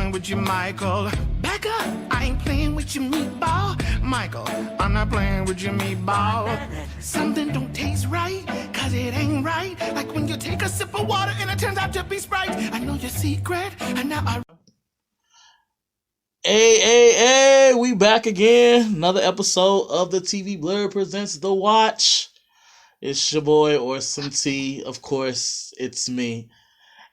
playing with you, Michael. Back up, I ain't playing with your meatball. Michael, I'm not playing with your meatball. Something don't taste right, cause it ain't right. Like when you take a sip of water and it turns out to be Sprite. I know your secret, and now I... Hey, we back again. Another episode of the TV Blerd presents The Watch. It's your boy Orson T. Of course, it's me.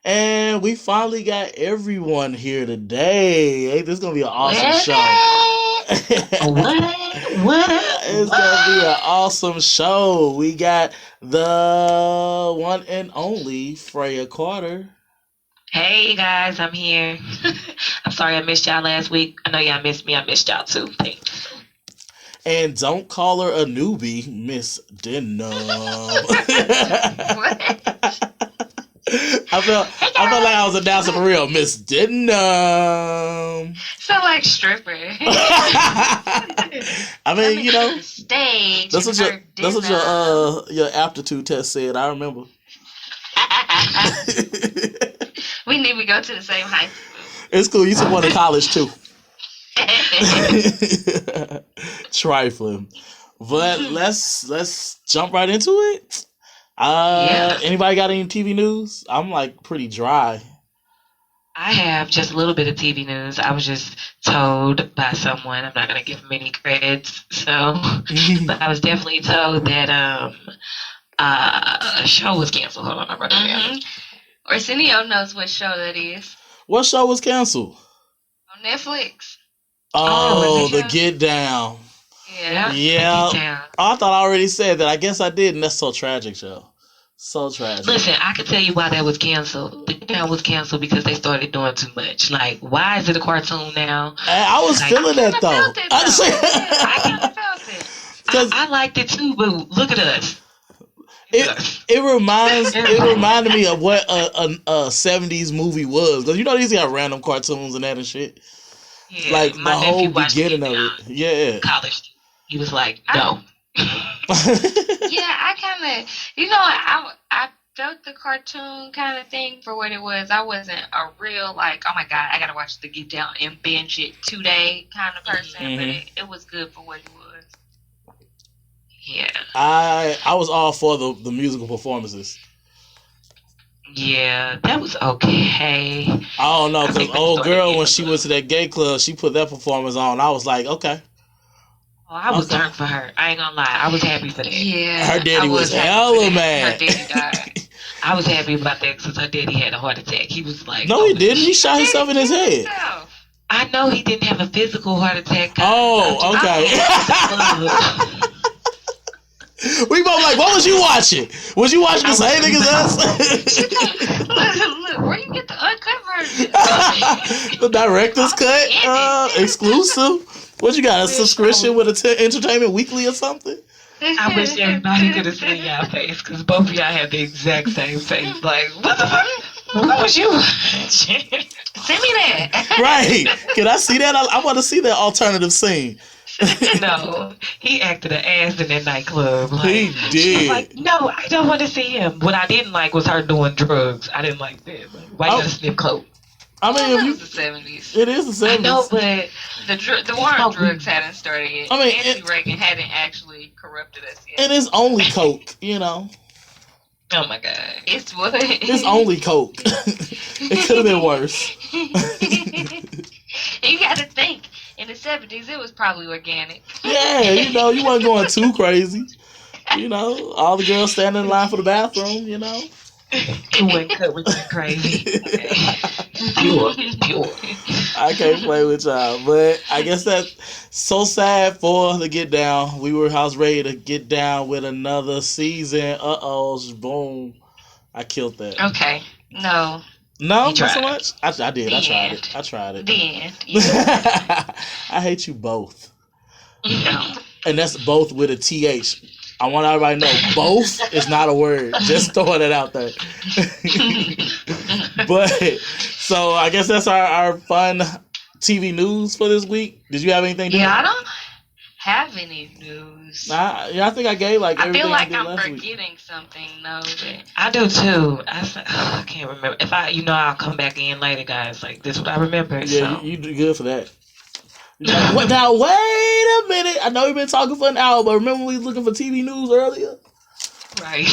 And we finally got everyone here today. Hey, this is going to be an awesome show. It's going to be an awesome show. We got the one and only Freya Carter. Hey guys, I'm here. I'm sorry I missed y'all last week. I know y'all missed me. I missed y'all too. Thanks. And don't call her a newbie, Miss Denham. I felt like I was announcing for real, Miss Denham. Sound like stripper. I mean, you know, stage. that's what your aptitude test said. I remember. We need to go to the same high school. It's cool. You took one in college too. Trifling, but let's jump right into it. Anybody got any TV news? I'm like pretty dry. I have just a little bit of TV news. I was just told by someone. I'm not gonna give them any credits, but I was definitely told that a show was canceled. Hold on, I wrote it down. Arsenio knows what show that is. What show was canceled? On Netflix. Oh, The Get Down. Yeah. Yeah. I thought I already said that. I guess I did, and that's so tragic, show. So tragic. Listen, I can tell you why that was canceled. The Get Down was canceled because they started doing too much. Like, why is it a cartoon now? I was feeling that though. I kind of felt it. I liked it too, but look at us. It reminded me of what a 70s movie was, because you know these got random cartoons and that and shit. Yeah, like the whole beginning of it. Yeah. College. He was like, no. Yeah, I kind of, I felt the cartoon kind of thing for what it was. I wasn't a real like, oh my god, I gotta watch The Get Down and binge it today kind of person, but it was good for what it was. Yeah. I was all for the musical performances. Yeah, that was okay. I don't know, because old girl, when she went to that gay club, she put that performance on. I was like, okay. Oh, I was turned for her. I ain't gonna lie. I was happy for that. Yeah. Her daddy was hella mad. Her daddy died. I was happy about that because her daddy had a heart attack. He was like... No, he didn't. He shot himself in his head. I know he didn't have a physical heart attack. Oh, okay. We both like, what was you watching? Was you watching the same thing as us? Look, where you get the uncut version? The director's cut? Exclusive? What you got, a subscription with Entertainment Weekly or something? I wish everybody could have seen y'all face, because both of y'all have the exact same face. Like, what the fuck? What was you watching? Send me that. Right. Can I see that? I want to see that alternative scene. No, he acted an ass in that nightclub. Like, he did. Like, no, I don't want to see him. What I didn't like was her doing drugs. I didn't like that. Like, why you gotta sniff coke? I mean, it was the 70s. It is the 70s. I know, but the war on drugs hadn't started yet. I mean, Nancy Reagan hadn't actually corrupted us yet. And it's only coke, you know. Oh my god, it's what? It's only coke. It could have been worse. You got to think. In the 70s, it was probably organic. Yeah, you wasn't going too crazy. All the girls standing in line for the bathroom, You wouldn't cut with you crazy. Okay. Pure. I can't play with y'all. But I guess that's so sad for the Get Down. I was ready to get down with another season. Boom. I killed that. Okay. No. No, not so much. I did. I tried it. The end. Yeah. I hate you both. No. And that's both with a TH. I want everybody to know both is not a word. Just throwing it out there. But so I guess that's our fun TV news for this week. Did you have anything? Yeah, have any news. I think I gave like I everything feel like did I'm last week. forgetting something though. But I do too. I can't remember. If I'll come back in later, guys. Like this, is what I remember. Yeah, So. you do good for that. Like, what, now wait a minute. I know you've been talking for an hour, but remember we was looking for TV news earlier? Right.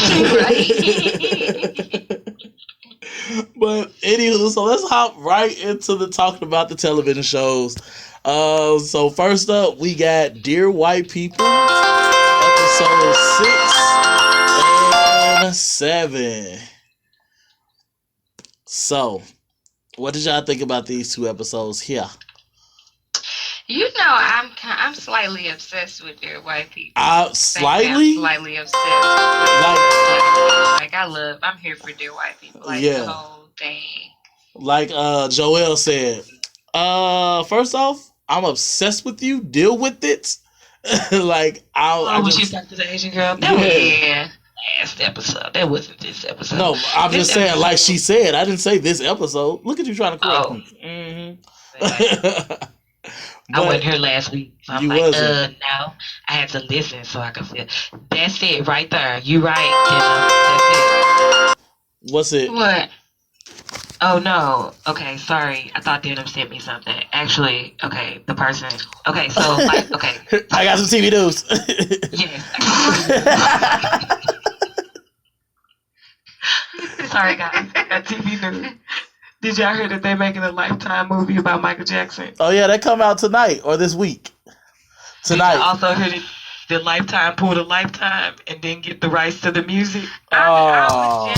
But anywho, so let's hop right into the talking about the television shows. So first up, we got Dear White People, episode 6 and 7. So, what did y'all think about these two episodes here? you know, I'm slightly obsessed with Dear White People. Slightly? I'm slightly obsessed with I'm here for Dear White People. Like Yeah. the whole thing. Like Joelle said, first off, I'm obsessed with you. Deal with it. Like I When she just, talked to the Asian girl, Yeah. last episode. That wasn't this episode. no, I'm This just saying, episode- like she said, I didn't say this episode. Look at you trying to correct Oh. me. I wasn't here last week. So I'm You like, wasn't. no. I had to listen so I could feel. That's it right there. You right, Denim. What's it? What? Oh, no. Okay, sorry. I thought Denim sent me something. Actually, okay, the person. Okay, so, like, okay. I got some TV news. Yes. Sorry, guys. I got TV news. Did y'all hear that they're making a Lifetime movie about Michael Jackson? Oh yeah, that come out tonight or this week. Did y'all Tonight. also heard that the Lifetime pulled a Lifetime and didn't get the rights to the music? I Oh. was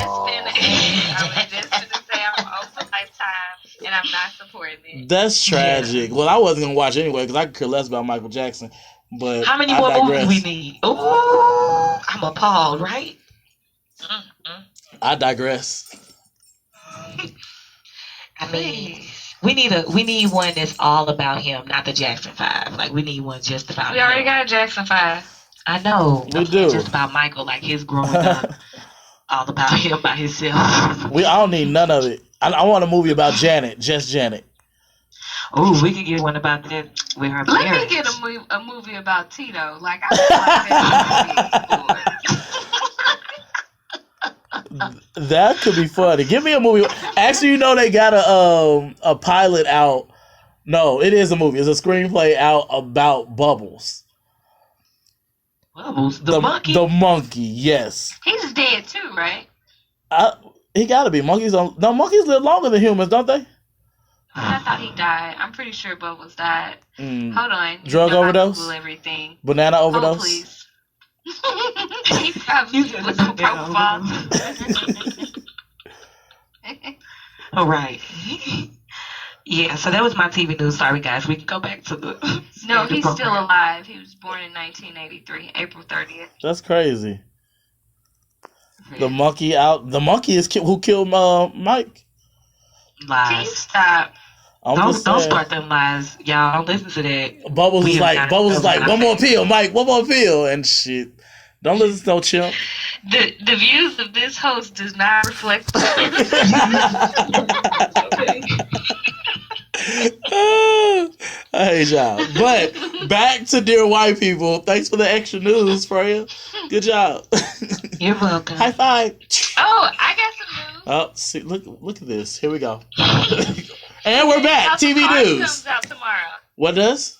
just gonna say I'm over Lifetime and I'm not supporting it. That's tragic. Well, I wasn't gonna watch anyway because I could care less about Michael Jackson. But How many I more digress. movies we need? Ooh, I'm appalled, right? I digress. I mean, we need one that's all about him, not the Jackson 5. Like we need one just about We him. already got a Jackson 5. I know. We do. Just about Michael, like his growing up, all about him by himself. I don't need none of it. I want a movie about Janet, just Janet. Ooh, we could get one about that with her Let me parents. get a movie about Tito. Like I feel like that's movie. That could be funny. Give me a movie. Actually, you know they got a pilot out. No, it is a movie. It's a screenplay out about Bubbles. Bubbles, the monkey. The monkey, yes. He's dead too, right? He gotta be. Monkeys live longer than humans, don't they? I thought he died. I'm pretty sure Bubbles died. Mm. Hold on. Drug You know I overdose? Google everything. Banana Oh, overdose? please. He probably You was said some banana profile. All right. Yeah, so that was my TV news. Sorry, guys. We can go back to the. No, standard he's still program. alive. He was born in 1983, April 30th. That's crazy. The monkey out. The monkey is who killed Mike. Please Lies. stop. I'm Don't just saying. start them lies, y'all. Don't listen to that. Bubbles We is have like, got- Bubbles is like, okay. one more pill, Mike, one more pill, and shit. Don't listen to no chimp. The views of this host does not reflect. I hate y'all. But back to Dear White People. Thanks for the extra news, Freya. Good job. You're welcome. High five. Oh, I got some news. Oh, see, look at this. Here we go. And we're back. House of TV Cards news. comes out tomorrow. What does?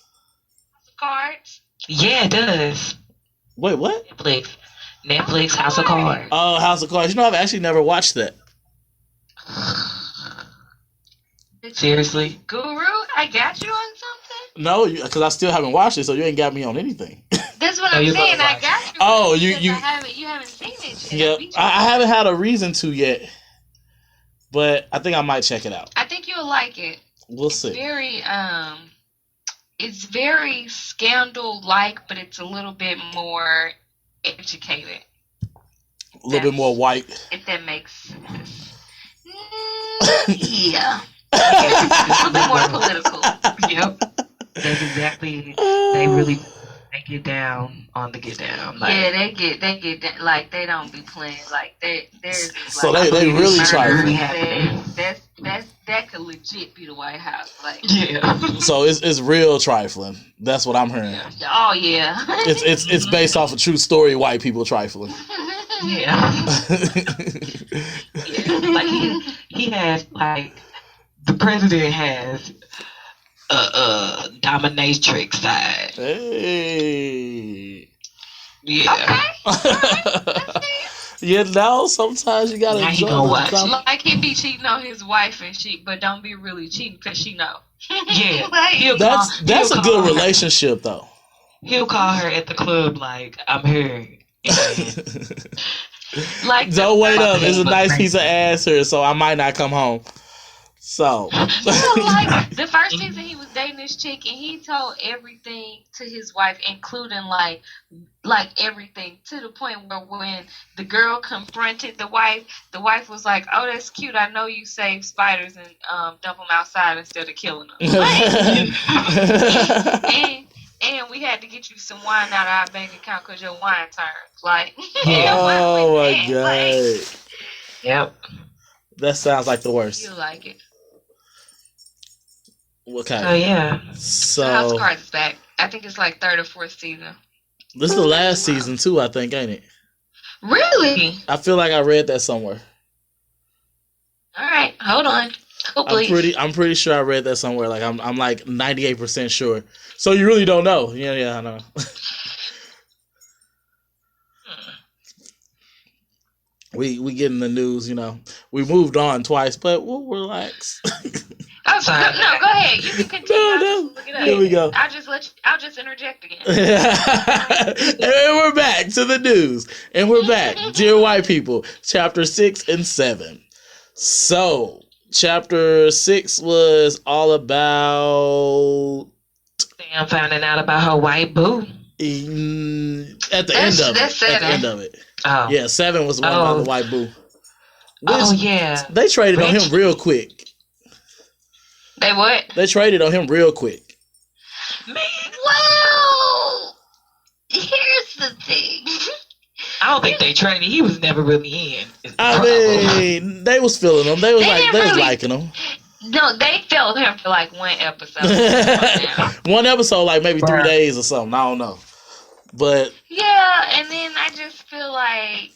House of Cards. Yeah, it does. Wait, what? Netflix, House of Cards. Oh, House of Cards. You know, I've actually never watched that. Seriously? Guru, I got you on something. No, because I still haven't watched it, so you ain't got me on anything. That's what Oh, I'm you're saying. gonna I watch got you. Oh, because you- you haven't seen it yet. Yep. We I haven't had a reason to yet, but I think I might check it out. I think you'll like it. We'll see. It's very scandal like, but it's a little bit more educated. A little bit more white. If that makes sense. Yeah. A little bit more political. Yep. That's exactly it. They really make get down on the get down. Like, Yeah, they get like they don't be playing like there's So like they really murder trifling. happening. That could legit be the White House. Like, Yeah. So it's real trifling. That's what I'm hearing. oh yeah, It's based off a true story. White people trifling. Yeah. Yeah. Like he has like the president has a dominatrix side. Hey. Yeah. You know, sometimes you gotta Now he enjoy gonna the watch. drama. like he be cheating on his wife and shit, but don't be really cheating because she know. Yeah. Like, He'll That's call a her. good relationship though. He'll call her at the club like, I'm here. like Don't wait up. It's a Look nice crazy. piece of ass here, so I might not come home. So like the first season he was dating this chick and he told everything to his wife, including like everything, to the point where when the girl confronted the wife was like, "Oh, that's cute. I know you save spiders and dump them outside instead of killing them." And we had to get you some wine out of our bank account because your wine turned. Like, oh my man, god, like, Yep. that sounds like the worst. you like it. Okay, Oh yeah. House of so Cards is back. I think it's like third or fourth season. this is the last season too. I think, ain't it? Really? I feel like I read that somewhere. All right, hold on. Oh, please. I'm pretty sure I read that somewhere. Like I'm like 98% sure. So you really don't know? Yeah, I know. we get in the news, you know. We moved on twice, but we'll relax. I'm sorry. No, go ahead. You can continue. I'll just look it up. Here we go. I'll just interject again. And we're back to the news. And we're back. Dear White People, chapter 6 and 7. So, chapter 6 was all about Sam finding out about her white boo. at the That's- end of that's it. At the 7. end of it. Oh. Yeah, 7 was the one about the white boo. Oh Which yeah. they traded on Rich. him real quick. They what? They traded on him real quick. Well, here's the thing. I don't think they traded. He was never really in. I mean, they was feeling him. They was They like didn't they was really- liking him. No, they felt him for like one episode. One episode, like maybe 3 Right. days or something. I don't know. But Yeah, and then I just feel like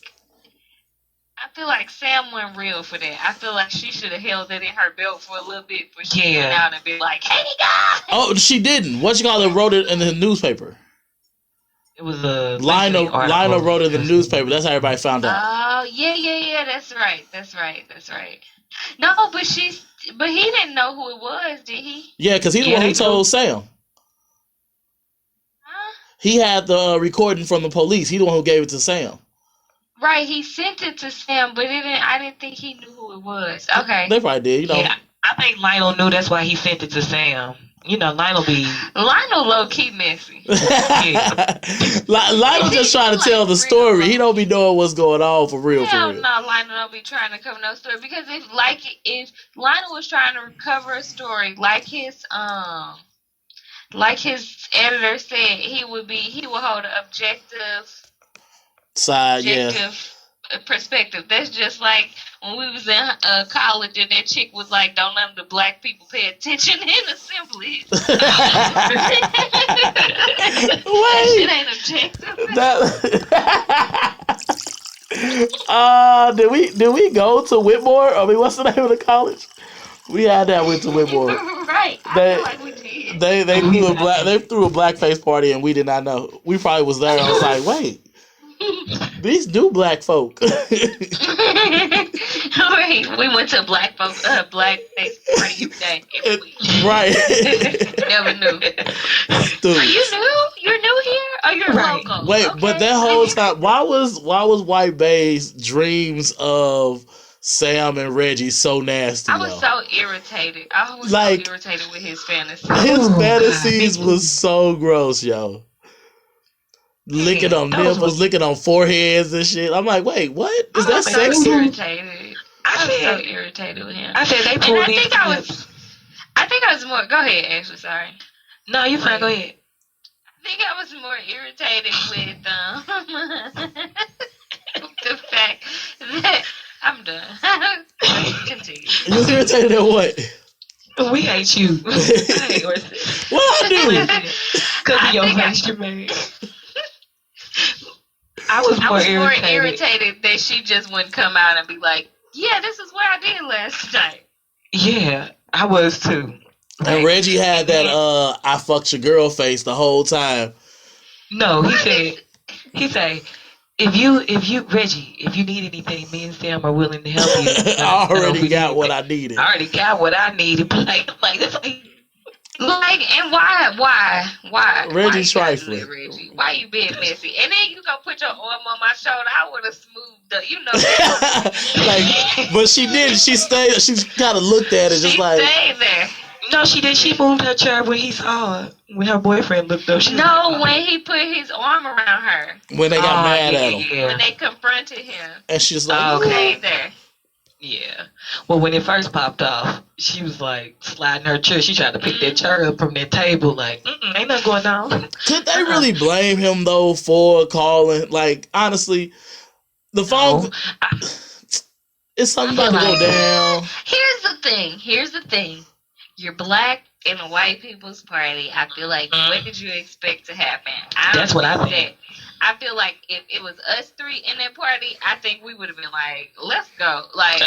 Sam went real for that. I feel like she should have held it in her belt for a little bit before she went Yeah. out and be like, "Hey guys." oh, she didn't. What you call it? Wrote it in the newspaper. It was a Lionel article. wrote it in the newspaper. That's how everybody found out. Oh yeah. That's right. No, but he didn't know who it was, did he? Yeah, because he's the Yeah, one who they told Sam. Huh? He had the recording from the police. He the one who gave it to Sam. Right, he sent it to Sam, but I didn't think he knew who it was. Okay. They probably did. You know. Yeah, I think Lionel knew. That's why he sent it to Sam. You know, Lionel be. Lionel low key messy. Lionel just trying to tell the story. He don't be knowing what's going on for real. Hell For real. no, Lionel don't be trying to cover no story, because if Lionel was trying to cover a story like his editor said, he would hold an objective Side, yeah. perspective. That's just like when we was in college and that chick was like, "Don't none of the black people pay attention in assemblies." Shit ain't objective. Did we go to Whitmore? I mean, what's the name of the college? We had that went to Whitmore. Right. I They- feel like we did. They threw a blackface party and we did not know. We probably was there. I was like, wait, these do black folk. Right. We went to a black face party every day. Every week. Right. Never knew. Dude. Are you new? You're new here? Or you're Right. local? Wait, Okay. but that whole time, why was White Bay's dreams of Sam and Reggie so nasty? I was though? so irritated. I was Like- so irritated with his fantasy. His Oh, fantasies God. was so gross, yo. Licking on that was nipples, licking on foreheads and shit. I'm like, wait, what? Is I that was so sexy? irritated. I was so said, irritated with him. I said they And pulled I in. think I was more. Go ahead, Ashley. Sorry. No, you fine. Go ahead. I think I was more irritated with the fact that I'm done. Continue. You was irritated at what? We hate you. I hate Orson. What I do? Because of your face you made. I was more irritated that she just wouldn't come out and be like, yeah, this is what I did last night. Yeah, I was too. And Reggie had that I fucked your girl face the whole time. No, he said, if you Reggie, if you need anything, me and Sam are willing to help you. I already got what I needed. I already got what I needed. But and why? Reggie trifling. Reggie, why you being messy? And then you go put your arm on my shoulder. I would have smoothed up, but she didn't. She stayed. She kind of looked at it, just like. She stayed there. No, she did. She moved her chair when he saw her. When her boyfriend looked up. When he put his arm around her. When they got mad at him. Yeah. When they confronted him. And she's like, stayed there. Yeah. Well, when it first popped off, she was like sliding her chair. She tried to pick that chair up from that table. Like, ain't nothing going on. Could they really blame him though for calling? Like, honestly, the phone. It's something about to go down. Here's the thing. You're black in a white people's party. I feel like what did you expect to happen? That's what I think. I feel like if it was us three in that party, I think we would have been like, let's go. Like,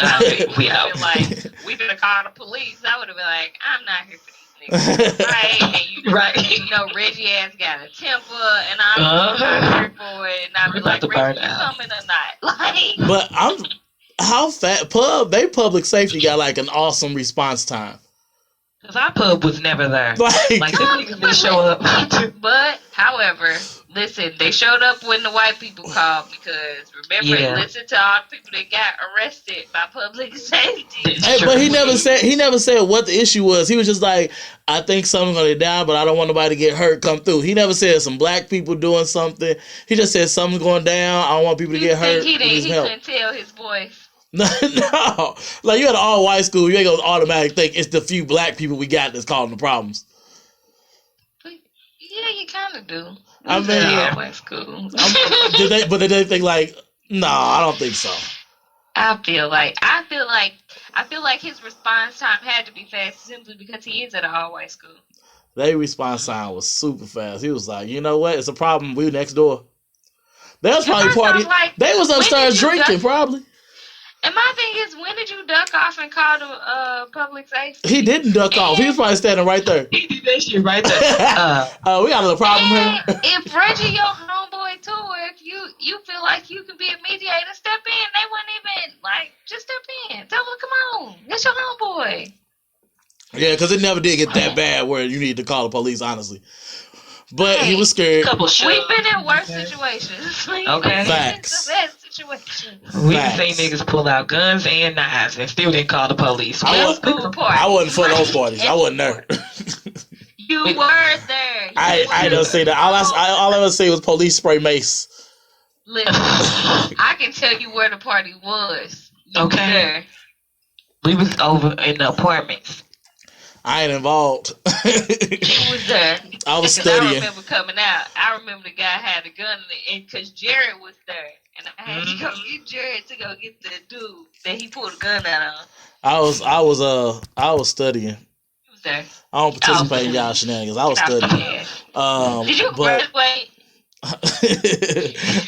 we out. Like, we could have called the police. I would have been like, I'm not here for these niggas. Right? And you know, Reggie ass got a temper, and I'm here for it. And I'd be like, Reggie, you coming or not? Like, but how fat they public safety got like an awesome response time. Cause our pub was never there. Like them niggas didn't show up. But however, listen, they showed up when the white people called because remember, listen to all the people that got arrested by public safety. Hey, but he never said what the issue was. He was just like, I think something's gonna get down, but I don't want nobody to get hurt. Come through. He never said some black people doing something. He just said something's going down. I don't want people to get hurt. He couldn't tell his voice. No, like you at an all white school, you ain't gonna automatically think it's the few black people we got that's causing the problems. But, yeah, you kind of do. I mean, all white school. Did they think like? No, I don't think so. I feel like his response time had to be fast simply because he is at an all white school. Their response time was super fast. He was like, you know what? It's a problem. We next door. They was probably partying. They was upstairs drinking, probably. And my thing is, when did you duck off and call the public safety? He didn't duck off. He was probably standing right there. He did that shit right there. We got a little problem here. If Reggie, your homeboy too, or if you feel like you can be a mediator, step in. They wouldn't even, like, just step in. Tell them, come on. That's your homeboy. Yeah, because it never did get that bad where you need to call the police, honestly. But he was scared. We've been in worse situations. Okay. Facts. We've seen niggas pull out guns and knives and still didn't call the police. I wasn't for those parties. I wasn't there. You were there. I don't say that. All I ever say was police spray mace. Listen, I can tell you where the party was. Okay. We was over in the apartments. I ain't involved. You was there. I was studying. I remember coming out. I remember the guy had a gun in it because Jared was there. And I had to go get Jared to go get the dude that he pulled a gun out on. I was studying. He was there. I don't participate in y'all shenanigans. I was studying. Did you graduate?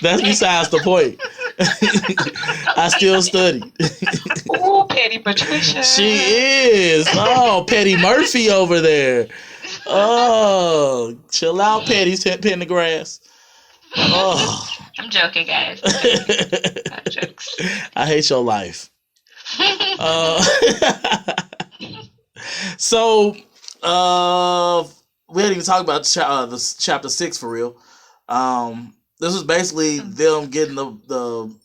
That's besides the point. I still study. Ooh, Petty Patricia. She is. Oh, Petty Murphy over there. Oh, chill out, Petty. Pin the grass. Oh. I'm joking, guys. Jokes. I hate your life. So, we didn't even talk about the chapter 6 for real. This was basically them getting the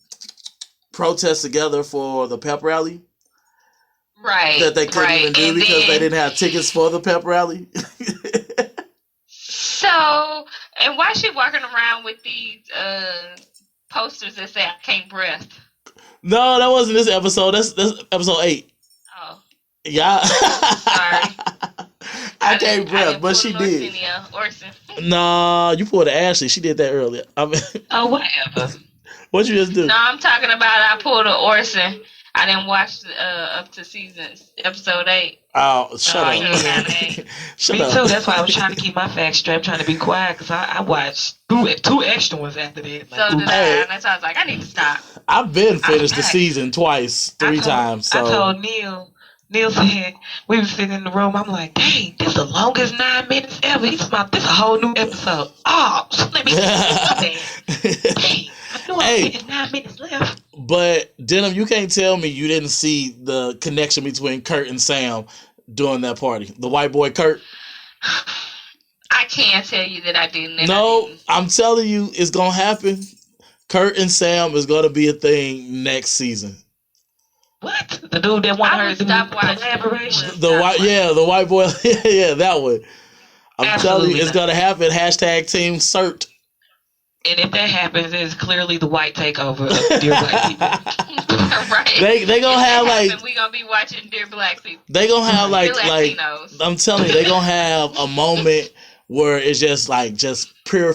protests together for the pep rally. Right. That they couldn't even do because they didn't have tickets for the pep rally. So, and why is she walking around with these posters that say I can't breath? No, that wasn't this episode. That's episode 8. Oh. Yeah. Sorry. I can't breath, but she did. Orson. Nah, you pulled a Ashley. She did that earlier. I mean, Oh, whatever. what you just do? No, I'm talking about I pulled a Orson. I didn't watch up to episode 8. Oh, shut Oh, up. yeah. Shut Me up. too. That's why I was trying to keep my facts straight. I'm trying to be quiet because I watched two extra ones after that. So Like, did Hey. I. And that's why I was like, I need to stop. I've been finished the I- season twice, three times. I So told Neil. Neil said we was sitting in the room. I'm like, dang, this is the longest 9 minutes ever. He's about this a whole new episode. Oh, let me see. Dang, I knew I Hey. had 9 minutes left. But Denim, you can't tell me you didn't see the connection between Kurt and Sam during that party. The white boy Kurt. I can't tell you that I didn't. and I No, didn't. I'm telling you, it's gonna happen. Kurt and Sam is gonna be a thing next season. What? The dude that wanted I her would to do stop watching. collaboration? The white, the white boy, yeah, that one. I'm telling you, Absolutely it's not. gonna happen. Hashtag Team Cert. And if that happens, it's clearly the white takeover of Dear White People. Right. They gonna have like we gonna be watching Dear Black People. they gonna have Dear like Latinos. I'm telling you, they gonna have a moment where it's just pure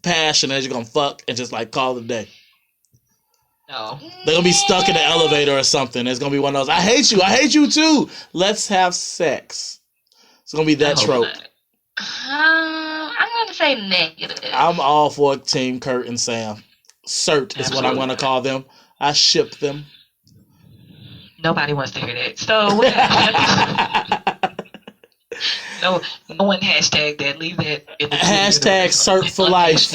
passion and you're gonna fuck and just like call it a day. No. They're gonna be stuck in the elevator or something. It's gonna be one of those. I hate you too. Let's have sex. It's gonna be that No. trope. I'm gonna say negative. I'm all for Team Kurt and Sam. Cert is what I'm Absolutely. gonna call them. I ship them. Nobody wants to hear that. So what happened? No one hashtag that. Leave that in the Hashtag Cert for life.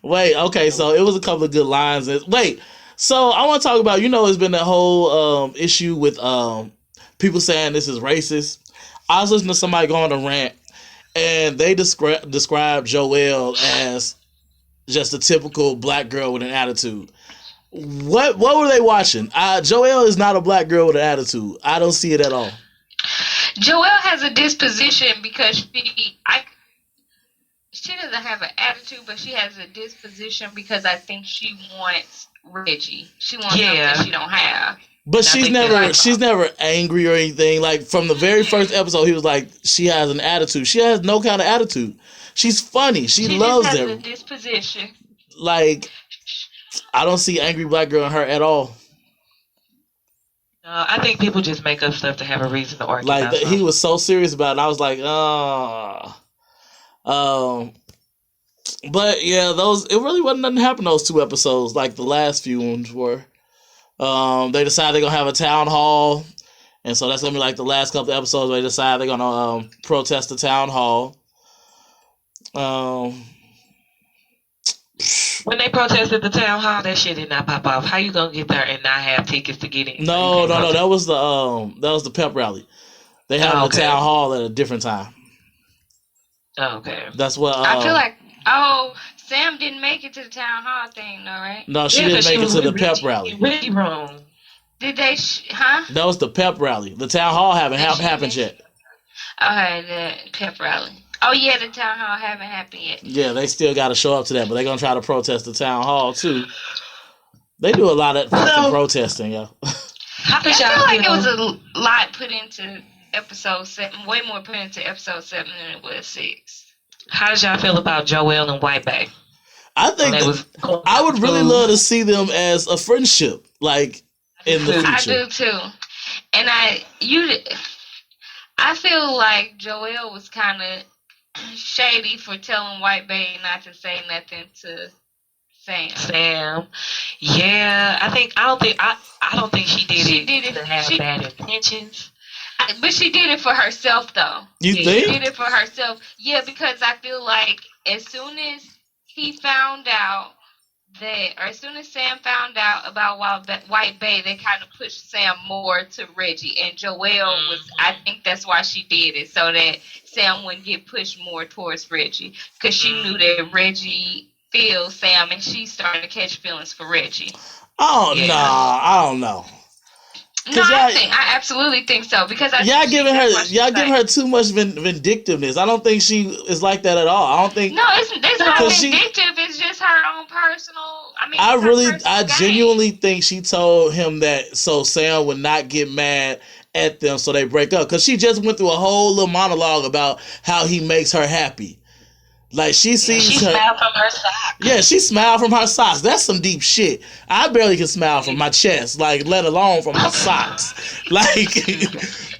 Wait, okay, so it was a couple of good lines. Wait, so I want to talk about, it's been that whole issue with people saying this is racist. I was listening to somebody go on a rant, and they described Joelle as just a typical black girl with an attitude. What were they watching? Joelle is not a black girl with an attitude. I don't see it at all. Joelle has a disposition because she doesn't have an attitude, but she has a disposition because I think she wants Reggie. She wants something she don't have. But I think she's never angry or anything. Like from the very first episode, he was like, she has an attitude. She has no kind of attitude. She's funny. She loves just has them. a disposition. Like, I don't see angry black girl in her at all. I think people just make up stuff to have a reason to argue. Like about he something. was so serious about it. I was like, but yeah, it really wasn't nothing happen those 2 episodes like the last few ones were. They decided they're gonna have a town hall, and so that's gonna be like the last couple of episodes where they decide they're gonna protest the town hall. When they protested the town hall, that shit did not pop off. How you gonna get there and not have tickets to get in? No, that was the pep rally. They had Oh, a okay. town hall at a different time. Oh, okay. That's what. I feel like, Sam didn't make it to the town hall thing, though, right? No, she Yeah, didn't 'cause make it was to the with pep Reggie- rally. Reggie wrong. Did they? Huh? That was the pep rally. The town hall haven't Did she happened make- yet. Okay, the pep rally. Oh yeah, the town hall haven't happened yet. Yeah, they still got to show up to that, but they're gonna try to protest the town hall too. They do a lot of fucking No. protesting, yo. How I did feel y'all like it feel? was a lot put into episode 7, way more put into episode 7 than it was 6. How did y'all feel about Joelle and Whiteback? I think That was I would really love to see them as a friendship, like in the I future. do too, and I feel like Joelle was kind of shady for telling White Bay not to say nothing to Sam. Sam. Yeah, I don't think she did it to have bad intentions. But she did it for herself, though. You Yeah. think? She did it for herself. Yeah, because I feel like as soon as he found out or as soon as Sam found out about White Bay, they kind of pushed Sam more to Reggie. And Joelle I think that's why she did it, so that Sam wouldn't get pushed more towards Reggie. Because she knew that Reggie feels Sam, and she started to catch feelings for Reggie. Oh Yeah. no, I don't know. No, I absolutely think so. Because Y'all giving her too much vindictiveness. I don't think she is like that at all. I don't think. No, it's not 'Cause she- vindictive. It's just her own personal. I genuinely think she told him that so Sam would not get mad at them, so they break up. Because she just went through a whole little monologue about how he makes her happy. Like she sees She her. smiled from her socks. Yeah, she smiled from her socks. That's some deep shit. I barely can smile from my chest, like let alone from my socks. Like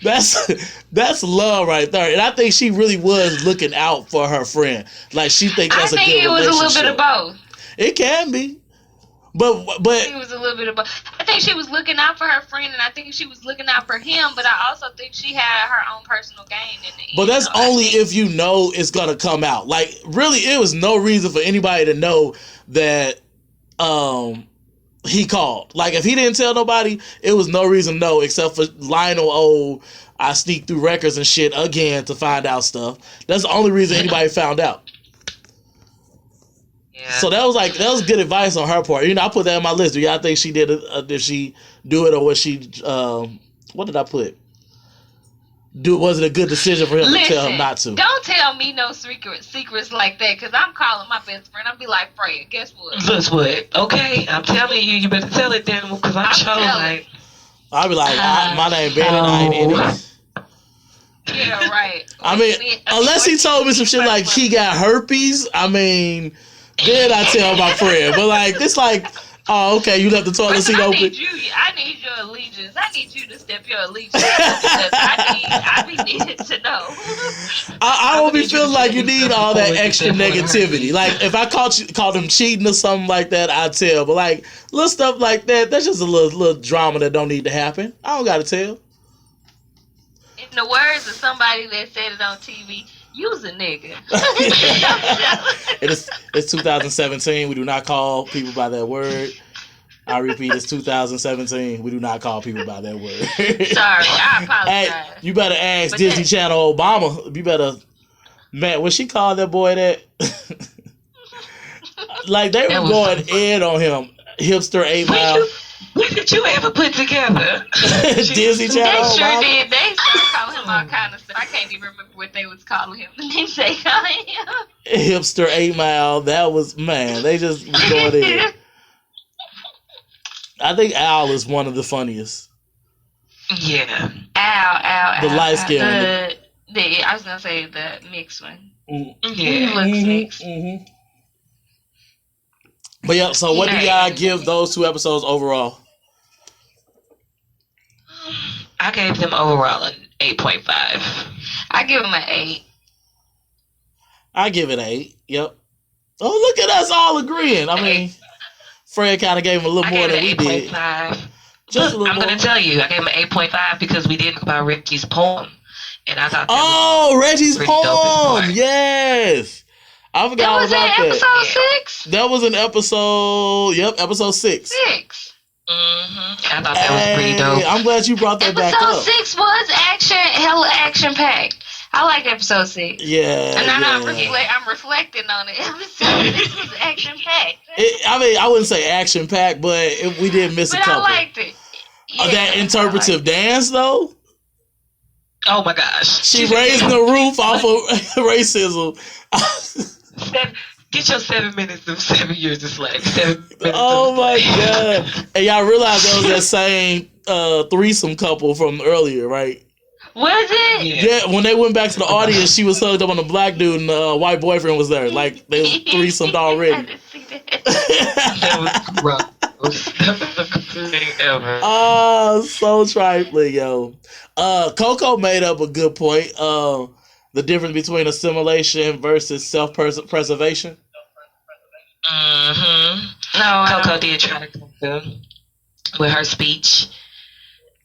that's love right there. And I think she really was looking out for her friend. Like she think that's a good relationship. I think it was a little bit of both. It can be. But I think it was a little bit of both. I think she was looking out for her friend, and I think she was looking out for him. But I also think she had her own personal gain in the end. But that's only if you know it's gonna come out. Like really, it was no reason for anybody to know that he called. Like if he didn't tell nobody, it was no reason to know except for Lionel. I sneak through records and shit again to find out stuff. That's the only reason anybody found out. Yeah. So that was good advice on her part. You know, I put that in my list. Do y'all think she did it? Did she do it, or was she? What did I put? Was it a good decision for him to tell him not to? Don't tell me no secrets like that, because I'm calling my best friend. I'll be like, Freya, guess what? Guess what? Okay, I'm telling you, you better tell it then, because I'm sure like. I'll be like, my name Ben and I ain't in it. Yeah, right. I mean, unless he told me some shit like he got herpes, I mean, then I tell my friend. But like, it's like, oh, okay, you left the toilet seat open. I need your allegiance. I need you to step your allegiance up, because I be needing to know. I don't be feeling like you need all that extra negativity. Like if I called him cheating or something like that, I'd tell. But like little stuff like that, that's just a little drama that don't need to happen. I don't gotta tell. In the words of somebody that said it on TV, use a nigga. It's 2017. We do not call people by that word. I repeat, it's 2017. We do not call people by that word. Sorry, I apologize. Hey, you better ask Disney Channel Obama. You better, man, when she called that boy that, like they were going in on him. Hipster 8 Mile. What did you ever put together? Disney Channel They sure Obama. did. They started calling him all kind of stuff. I can't even remember what they was calling him. The names they calling him. Hipster 8 Mile. That was, man, they just was going in. I think Al is one of the funniest. Yeah. Al. The light skin one. I was gonna say the mixed one. Mm. He looks mixed. Mm-hmm. But yeah, so what do y'all give those 2 episodes overall? I gave them overall an 8.5. I give him an 8. I give it 8. Yep. Oh, look at us all agreeing. I mean, Fred kind of gave him a little more than we did. 8.5. Just a little I'm more. going to tell you, I gave him an 8.5 because we didn't talk about Reggie's poem. And I thought that was Reggie's pretty dope poem. part. Yes. I forgot That all was about in that. episode 6? That was an episode, episode 6. 6. I thought that was pretty dope. I'm glad you brought that back Episode up. 6 was hella action packed. I liked episode 6. Yeah. And now yeah. I'm reflecting on it. Episode 6 was action packed. I mean, I wouldn't say action packed, but we did miss a But couple. I liked it. Yeah, That interpretive dance, though. Oh my gosh. She raised the roof off of racism. Get your 7 minutes of 7 years of slack. 7 minutes Oh of my slack. god! And y'all realize that was that same threesome couple from earlier, right? Was it? Yeah, when they went back to the audience, she was hugged up on the black dude, and the white boyfriend was there. Like they was threesomed I already. didn't see that. That was gross. That was the coolest thing ever. Oh, so trifling, yo. Coco made up a good point. The difference between assimilation versus self-preservation. Mm-hmm. Coco did try to come through with her speech.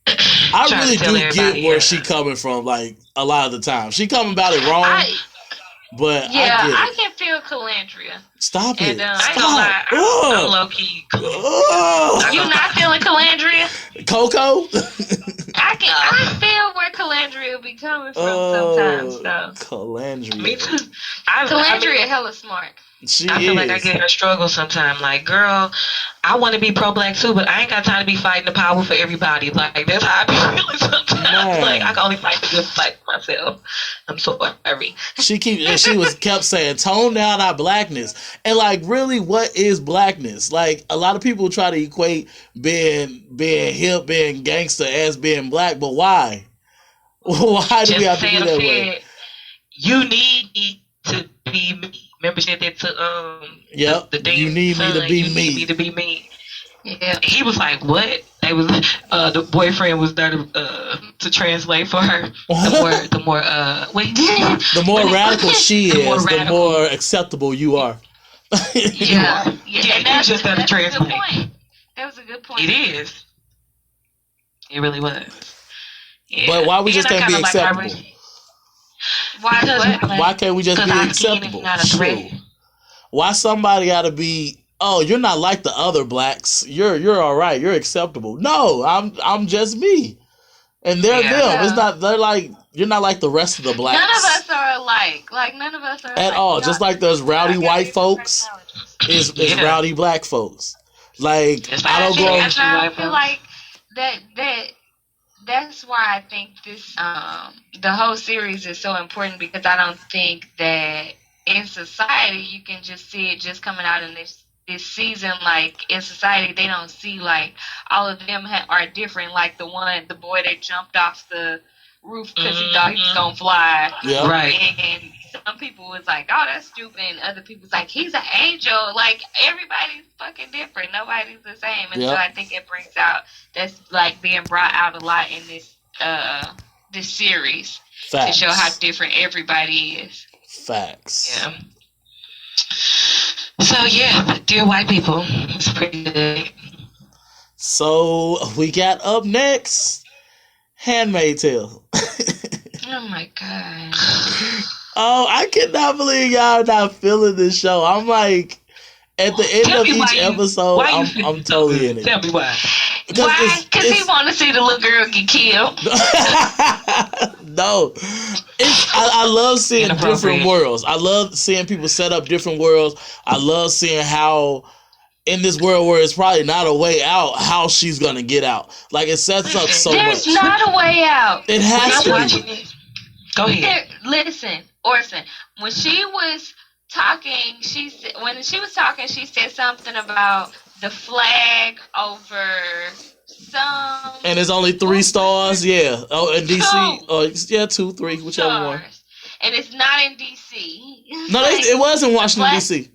I really do get where she coming from, like, a lot of the time. She coming about it wrong, but yeah, I get it. I can feel Calandria. Stop it. And, I ain't Stop. gonna lie, I'm low-key. You not feeling Calandria? Coco? I feel where Calandria be coming from sometimes, though. Calandria. Me too. Calandria hella smart. I feel like I get her struggle sometimes. Like, girl, I want to be pro-black too, but I ain't got time to be fighting the power for everybody. Like, that's how I be feeling sometimes. Man. Like, I can only fight the good fight for myself. I'm sorry. She kept saying, tone down our blackness. And like, really, what is blackness? Like, a lot of people try to equate being hip, being gangster as being black, but why? Why do we have to be that way? You need to be need me. Remember she had that to Yep. the dance You need me to son, be you me. need me to be me. Yeah, he was like, "What?" They was the boyfriend was there to translate for her. The more The more radical she the more is, the radical. more acceptable you are. Yeah, Yeah, and you just have to that's a good translate. point. That was a good point. It is. It really was. Yeah. But why we And just I can't be kinda like acceptable? Why? Because What? we're black. Why can't we just be Because our skin is acceptable? not a threat. Shoot. Why somebody gotta be? Oh, you're not like the other blacks. You're all right. You're acceptable. No, I'm just me, and they're Yeah. them. It's Yeah. not. They're like you're not like the rest of the blacks None of us are alike. Like none of us are at alike. all. Just like there's rowdy y'all got white different folks, personalities. is Yeah. rowdy black folks. Like Just I like don't you go. got And I feel like that's why I think this the whole series is so important, because I don't think that in society you can just see it just coming out in this season. Like in society they don't see like all of them are different. Like the boy that jumped off the roof because he thought he was gonna fly. Yeah. Right. And some people was like, "Oh, that's stupid," and other people was like, "He's an angel." Like everybody's fucking different. Nobody's the same, and so Yep. I think it brings out that's like being brought out a lot in this series Facts. to show how different everybody is. Facts. Yeah. So yeah, dear white people, it's pretty good. So we got up next, Handmaid's Tale. Oh my god! Oh, I cannot believe y'all not feeling this show. I'm like, at the end Tell of me each episode, why you feel I'm totally in it. Tell me why. Why? Because he want to see the little girl get killed. No, I love seeing Inappropriate. different worlds. I love seeing people set up different worlds. I love seeing how in this world where it's probably not a way out, how she's gonna get out. Like it sets up so There's much. not a way out. It When has I'm to watching be. it, go ahead. Listen, Orson. When she was talking, she said something about the flag over some And it's only 3 stars. Yeah. Oh, in DC. Two. Oh, yeah, 2, 3, whichever one. stars, and it's not in DC. No, Like, it was in Washington flag- DC.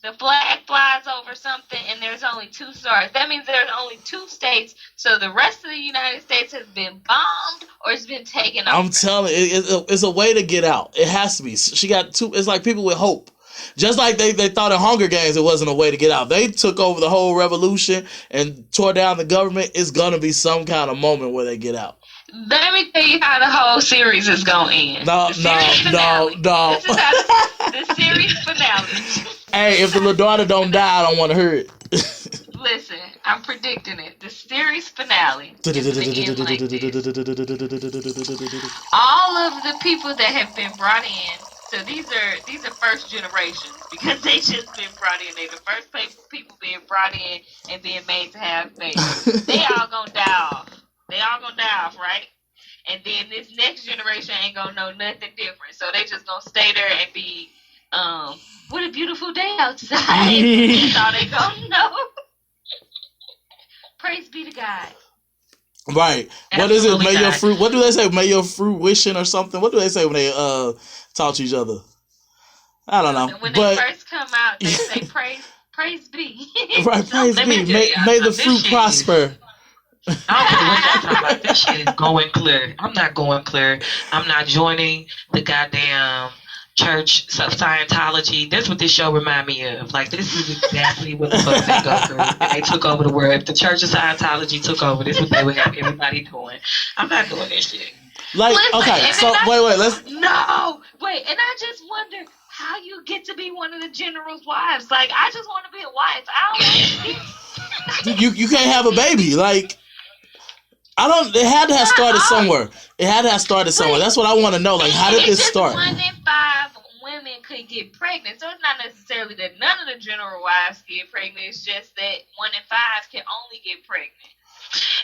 The flag flies over something, and there's only 2 stars. That means there's only 2 states. So the rest of the United States has been bombed or it's been taken over. I'm telling you, it's a way to get out. It has to be. She got 2. It's like people with hope. Just like they thought in Hunger Games it wasn't a way to get out. They took over the whole revolution and tore down the government. It's going to be some kind of moment where they get out. Let me tell you how the whole series is going to end. No. The series finale. No. This is how the series finale. Hey, if the little daughter don't die, I don't want to hear it. Listen, I'm predicting it. The series finale is gonna end like this. All of the people that have been brought in, so these are first generations because they just been brought in. They the first people being brought in and being made to have babies. They all gonna die off. They all gonna die off, right? And then this next generation ain't gonna know nothing different. So they just gonna stay there and be, what a beautiful day outside. That's all they gonna know. Praise be to God. Right. What is it? Absolutely May your not. fruit. What do they say? May your fruit wishing or something. What do they say when they talk to each other? I don't know. When But they first come out, they say praise be. right, praise Let me be. tell you, May the this fruit shit is- prosper. I don't care what y'all talking about. This shit is going clear. I'm not going clear. I'm not joining the goddamn church Scientology. That's what this show remind me of. Like, this is exactly what the fuck they go through. And they took over the world. If the church of Scientology took over, this is what they would have everybody doing. I'm not doing this shit. Like, Listen, okay, and so then wait, let's. No, wait, and I just wonder how you get to be one of the general's wives. Like, I just want to be a wife. I don't. You can't have a baby. Like, I don't. It had to have started somewhere. It had to have started somewhere. That's what I want to know. Like, how did It's this just start? 1 in 5 women could get pregnant, so it's not necessarily that none of the general wives get pregnant. It's just that 1 in 5 can only get pregnant.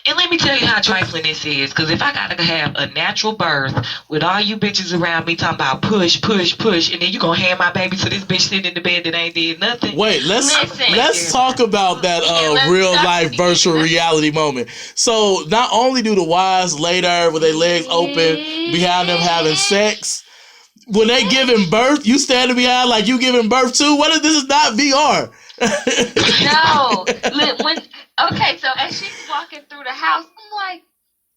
And let me tell you how trifling this is. Because if I gotta have a natural birth with all you bitches around me talking about push, push, push, and then you gonna hand my baby to this bitch sitting in the bed that ain't did nothing. Wait, let's Listen. talk about that let's real talk- life virtual reality moment. So not only do the wives lay there with their legs open behind them having sex, when they giving birth, you standing behind like you giving birth too? What if this is not VR? No. Okay, so as she's walking through the house, I'm like,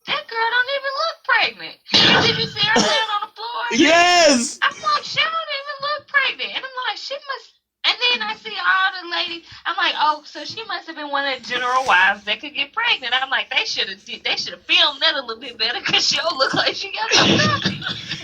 that girl don't even look pregnant. And did you see her laying on the floor? Yes. I'm like, she don't even look pregnant. And I'm like, she must. And then I see all the ladies. I'm like, oh, so she must have been one of the general wives that could get pregnant. I'm like, they should have filmed that a little bit better because she don't look like she got no baby.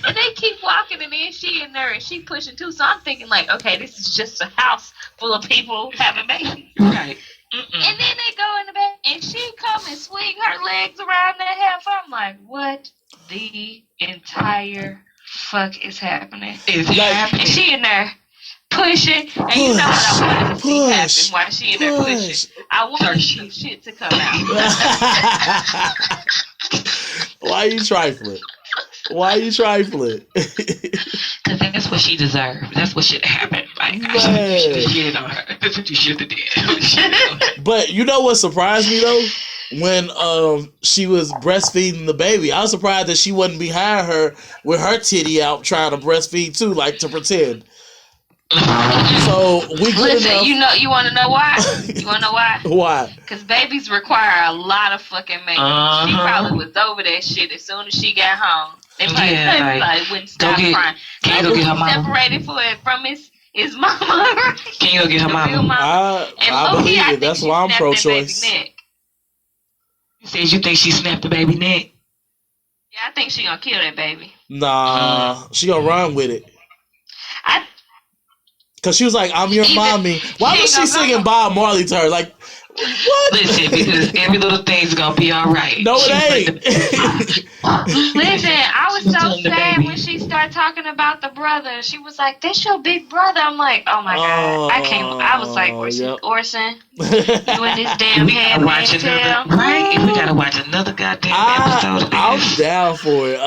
And they keep walking, and then she in there and she pushing too. So I'm thinking like, okay, this is just a house full of people having babies. Right. And then they go in the back, and she come and swing her legs around that half. I'm like, what the entire fuck is happening? And she in there pushing, and you know what I wanted to see happen while she in there pushing. I wanted some shit to come out. Why are you trifling? Why are you trifling? Because that's what she deserved. That's what should have happened. Like, I should have shit on her. That's what you should have did. But you know what surprised me though? When she was breastfeeding the baby, I was surprised that she wasn't behind her with her titty out trying to breastfeed too, like to pretend. So we listen. You want to know why? You want to know why? Why? Because babies require a lot of fucking maintenance. She probably was over that shit as soon as she got home. They probably wouldn't stop crying. Can you go get her mama? Separated from his mama. Can you go get her mama? I believe it. That's why I'm pro-choice. You said you think she snapped the baby neck? Yeah, I think she gonna kill that baby. Nah, she gonna run with it. Cause she was like, "I'm your mommy." Why was she singing Bob Marley to her? Like, what? Listen, because every little thing's gonna be all right. No, it ain't. Listen, I was so sad when she started talking about the brother. She was like, "This your big brother." I'm like, "Oh my god, I can't." I was like, Orson, you in this damn Handmaid's Tale, right? If we gotta watch another goddamn episode of this. I'm down for it.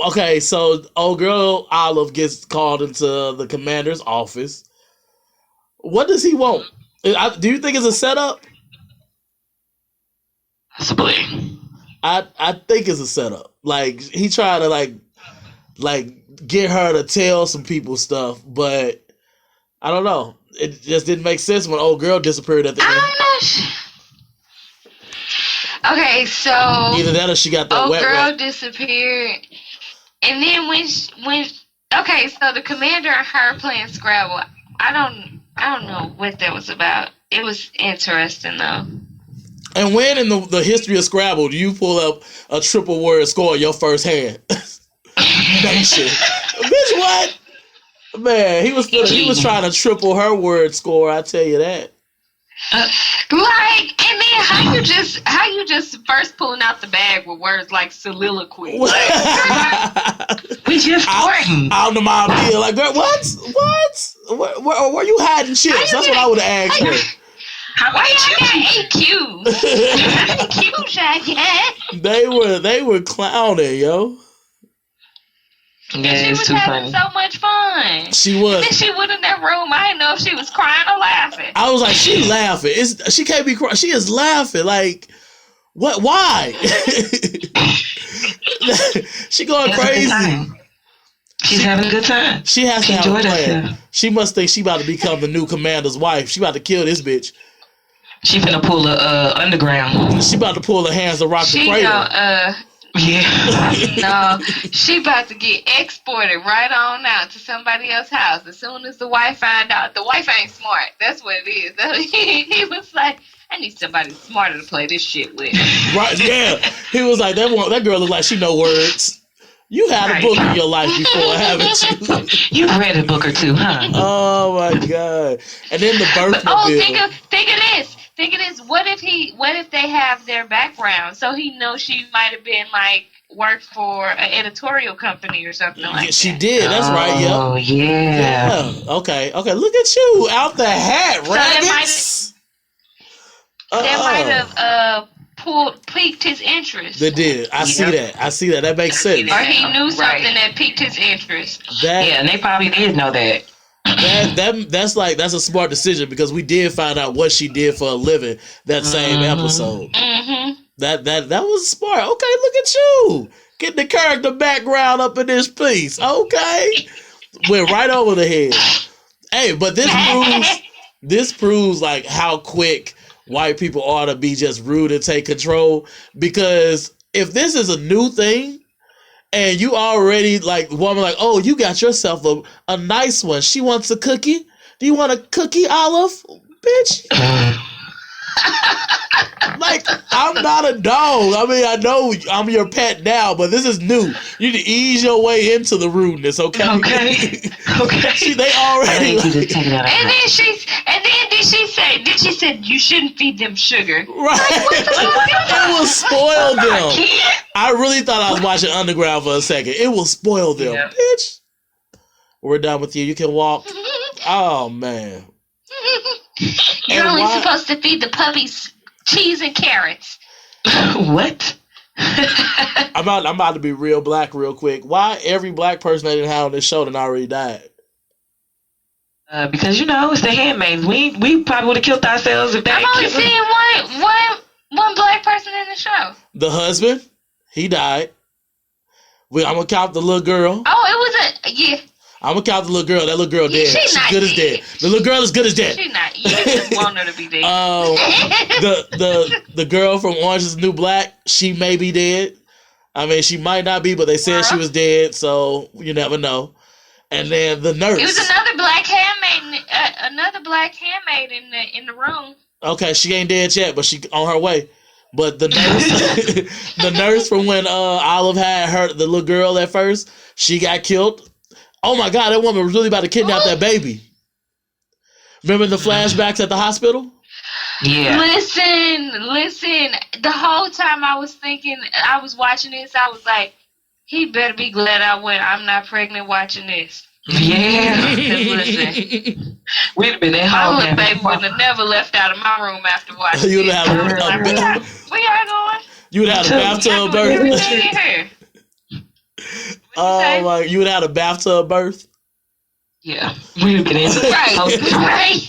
Okay, so old girl Olive gets called into the commander's office. What does he want? Do you think it's a setup? Possibly. I think it's a setup. Like he tried to like get her to tell some people stuff, but I don't know. It just didn't make sense when old girl disappeared at the end. Okay, so either that or she got that old wet girl wet. disappeared. And then when okay, so the commander and her playing Scrabble, I don't know what that was about. It was interesting though. And when in the history of Scrabble do you pull up a triple word score in your first hand? Nation. Bitch, what? Man, he was trying to triple her word score, I tell you that. Like, and then how you just first pulling out the bag with words like soliloquy. We just out of my idea. Like, girl, what? Where you hiding chips? That's what I would have asked her. Why y'all got AQ? AQ shot, yeah. They were clowning, yo. Yeah, she was having so much fun. She was. And then she went in that room. I didn't know if she was crying or laughing. I was like, she laughing. She can't be crying. She is laughing. Like, what? Why? She going crazy. She's having a good time. She has to have a plan. She must think she about to become the new commander's wife. She about to kill this bitch. She finna pull a underground. She about to pull her hands to rock the cradle. Yeah. No, she about to get exported right on out to somebody else's house. As soon as the wife find out, the wife ain't smart. That's what it is. He was like, I need somebody smarter to play this shit with. Right? Yeah. He was like, that girl look like she know words. You had a book in your life before, haven't you? You read a book or two, huh? Oh my god! And then the birth. Oh, think of this. Think of this. What if they have their background? So he knows she might have been like worked for an editorial company or something like that. She did. That's right. Yep. Oh yeah. Okay. Look at you out the hat, rabbits. That might have piqued his interest. They did. I see that. That makes sense. Or he knew something that piqued his interest. And they probably did know that. That's a smart decision because we did find out what she did for a living that same episode. Mm-hmm. That was smart. Okay, look at you Get the character background up in this piece, okay? Went right over the head. Hey, but this proves like how quick white people are to be just rude and take control. Because if this is a new thing, and you already like woman like, oh, you got yourself a nice one. She wants a cookie. Do you want a cookie, Olive? Bitch. Like, I'm not a dog. I mean, I know I'm your pet now, but this is new. You need to ease your way into the rudeness, okay? Okay. See, they already. I think you just take it out of And her. then did she say you shouldn't feed them sugar? Right. It will spoil them. I really thought I was watching Underground for a second. It will spoil them. Yeah. Bitch. We're done with you. You can walk. Oh, man. You're And only why- supposed to feed the puppies cheese and carrots. What? I'm about to be real black real quick. Why every black person they didn't have on this show that already died? Because it's the Handmaids. We probably would have killed ourselves if they I'm only killed them. seeing one black person in the show. The husband, he died. I'm gonna count the little girl. Oh, yeah. I'm gonna count the little girl. That little girl dead. She's not good as dead. dead. The little girl is good as dead. She's not. You just want her to be dead. The girl from Orange is the New Black, she may be dead. I mean, she might not be, but they said she was dead, so you never know. And then the nurse. It was another black handmaid in the room. Okay, she ain't dead yet, but she on her way. But the nurse, the nurse from when Olive had the little girl at first, she got killed. Oh my God, that woman was really about to kidnap that baby. Remember the flashbacks at the hospital? Yeah. Listen. The whole time I was watching this, I was like, he better be glad I'm not pregnant watching this. Yeah. 'Cause listen, We'd have been at my home. little baby would have never left out of my room after watching You would this. have I was like, where y'all going? You would have had a bathtub Y'all doing birth. everything in here. Oh my! You would have had a bathtub birth. Yeah. We'd have been in Right.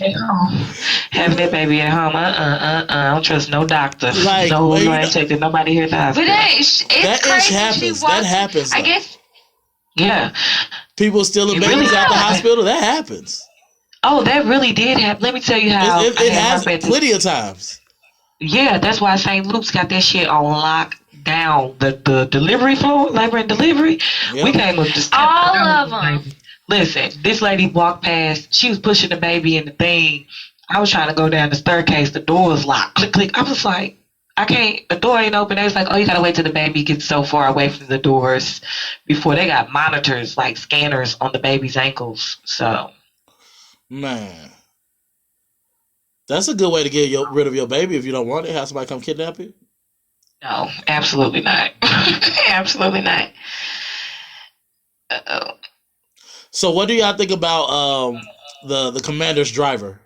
having that baby at home. I don't trust no doctor. Like, no, well, you you ain't know- taking nobody here at the But hospital. it's That crazy. happens. That happens. I though. guess. Yeah. People stealing It babies really out the happens. hospital. That happens. Oh, that really did happen. Let me tell you how. It I had has my baby. plenty of times. Yeah, that's why St. Luke's got that shit on lockdown. The delivery floor, labor and delivery. Yep. We came up to All of them. Listen, this lady walked past. She was pushing the baby in the thing. I was trying to go down the staircase. The door was locked. Click, click. I was like, I can't. The door ain't open. They was like, oh, you gotta wait till the baby gets so far away from the doors before they got monitors, like scanners on the baby's ankles. So, Man, that's a good way to get rid of your baby if you don't want it. Have somebody come kidnap you. no, absolutely not. Absolutely not. Uh-oh. So, what do y'all think about the commander's driver?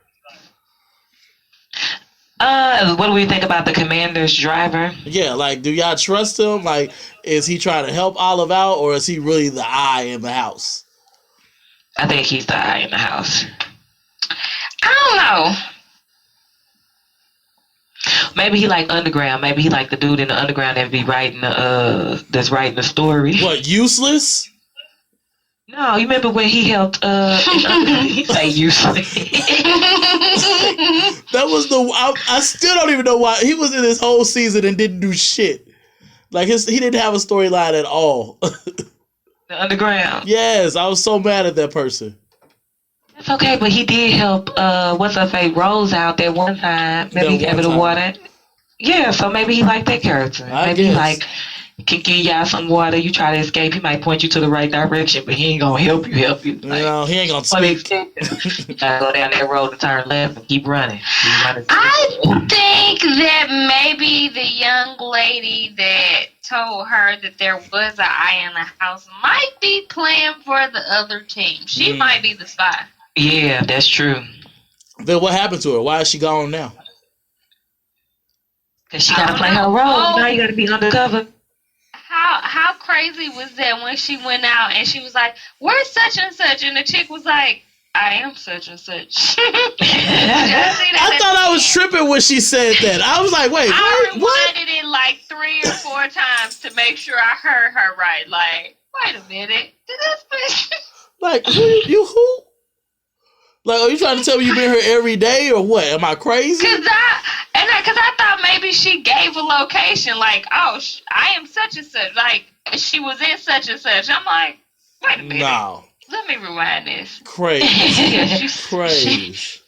What do we think about the commander's driver? Yeah, like, do y'all trust him? Like, is he trying to help Olive out, or is he really the eye in the house? I think he's the eye in the house. I don't know. Maybe he like underground. Maybe he like the dude in the underground that be writing that's writing the story. What, useless? No, you remember when he helped he say useless. That was I still don't even know why he was in this whole season and didn't do shit. Like he didn't have a storyline at all. The underground. Yes, I was so mad at that person. It's okay, but he did help what's her face Rose out there one time. Maybe That he gave one her the time. water. Yeah, so maybe he liked that character. I Maybe he guess. like can give y'all some water. You try to escape, he might point you to the right direction, but he ain't gonna help you. You know, he ain't gonna speak. You gotta go down that road and turn left and keep running. I think that maybe the young lady that told her that there was an eye in the house might be playing for the other team. She might be the spy. Yeah, that's true. Then what happened to her? Why is she gone now? Cause she gotta play her role. Now you gotta be undercover. How crazy was that when she went out and she was like, "Where's such and such?" And the chick was like, I am such and such. I thought I was tripping when she said that. I was like, wait, I what? rewinded it like 3 or 4 times to make sure I heard her right. Like, wait a minute. Did this bitch? Like, who? Like, are you trying to tell me you've been here every day or what? Am I crazy? Cause I thought maybe she gave a location. Like, oh, I am such and such. Like, she was in such and such. I'm like, wait a minute. No. Let me rewind this. Crazy. Crazy.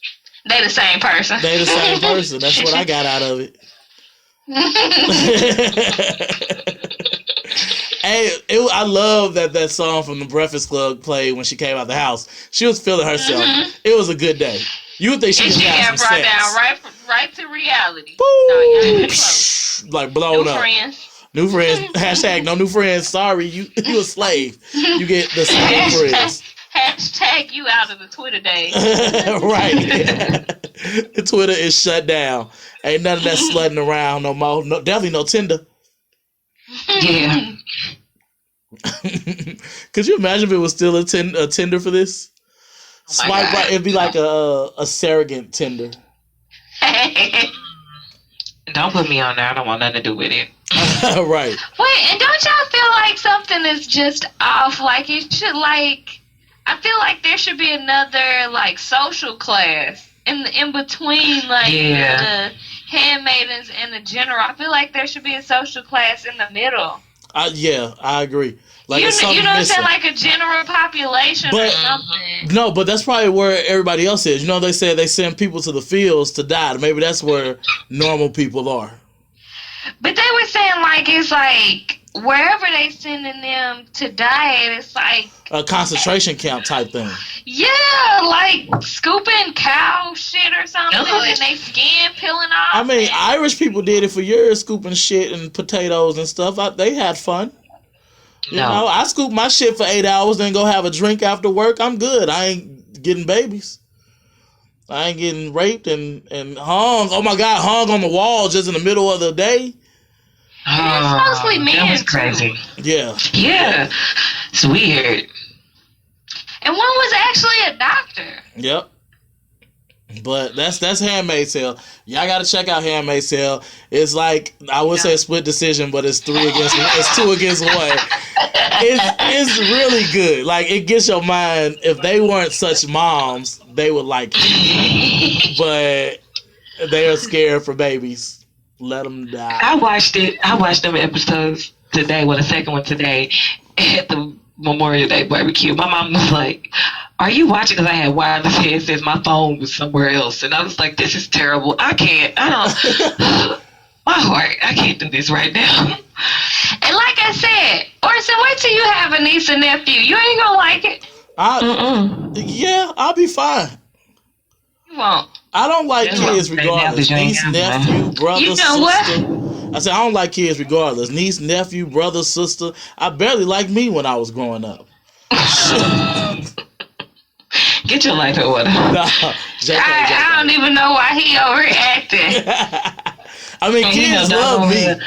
They the same person. They the same person. That's what I got out of it. Hey, I love that song from the Breakfast Club played when she came out the house. She was feeling herself. Mm-hmm. It was a good day. You would think she and just she got got some brought sex. down right to reality. Boom! No, y'all ain't close. Like blown New up. friends. New friends. Hashtag no new friends. Sorry, you a slave. You get the same friends. Hashtag you out of the Twitter days. Right. Twitter is shut down. Ain't none of that slutting around no more. No, definitely no Tinder. Yeah. Could you imagine if it was still a Tinder for this? Oh my Swipe God. right, it'd be like a surrogate Tinder. Don't put me on there. I don't want nothing to do with it. Right. Wait, and don't y'all feel like something is just off? Like it should I feel like there should be another like social class in between Yeah. the handmaidens and the general. I feel like there should be a social class in the middle. Yeah, I agree. Like you it's know something what I'm missing. saying? Like a general population or But- something. No, but that's probably where everybody else is. You know, they say they send people to the fields to die. Maybe that's where normal people are. But they were saying like it's like wherever they sending them to die at, it's like A concentration camp type thing. yeah, like scooping cow shit or something and they skin peeling off. I mean, and- Irish people did it for years, scooping shit and potatoes and stuff. They had fun. You know, I scoop my shit for 8 hours, then go have a drink after work. I'm good. I ain't getting babies. I ain't getting raped and hung. Oh my God, hung on the wall just in the middle of the day. It's mostly men, That was too. crazy. Yeah. Yeah. It's weird. And one was actually a doctor. Yep. But that's Handmaid's Tale. Y'all gotta check out Handmaid's Tale. It's like I would say a split decision, but it's 2 against 1. It's really good. Like it gets your mind. If they weren't such moms, they would like it. But they are scared for babies. Let them die. I watched it. I watched them episodes today. Well, the second one today at the Memorial Day barbecue. My mom was like, "Are you watching?" Because I had wireless headsets. My phone was somewhere else, and I was like, "This is terrible. I can't. I don't. My heart. I can't do this right now." And like I said, Orson, wait till you have a niece and nephew. You ain't gonna like it. Yeah, I'll be fine. You won't. I don't like That's what kids I'm saying now regardless. that you ain't Niece, got nephew, one. brother, You know what? sister. I said I don't like kids regardless. Niece, nephew, brother, sister. I barely liked me when I was growing up. Get your life in order. Nah, JK, I don't even know why he overreacting. I mean, And he kids know Don love over me. here,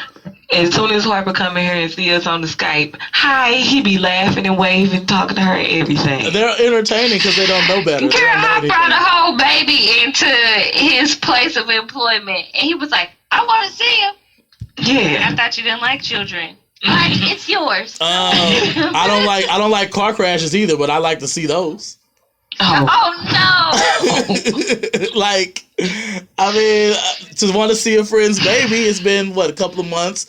as soon as Harper come in here and see us on the Skype, hi, he be laughing and waving, talking to her and everything. They're entertaining because they don't know better. They Girl, don't know I anything. brought a whole baby into his place of employment, and he was like, "I want to see him." Yeah. I thought you didn't like children. Like, it's yours. I don't like car crashes either, but I like to see those. Oh, Oh no! Like, I mean, to want to see a friend's baby, it's been a couple of months.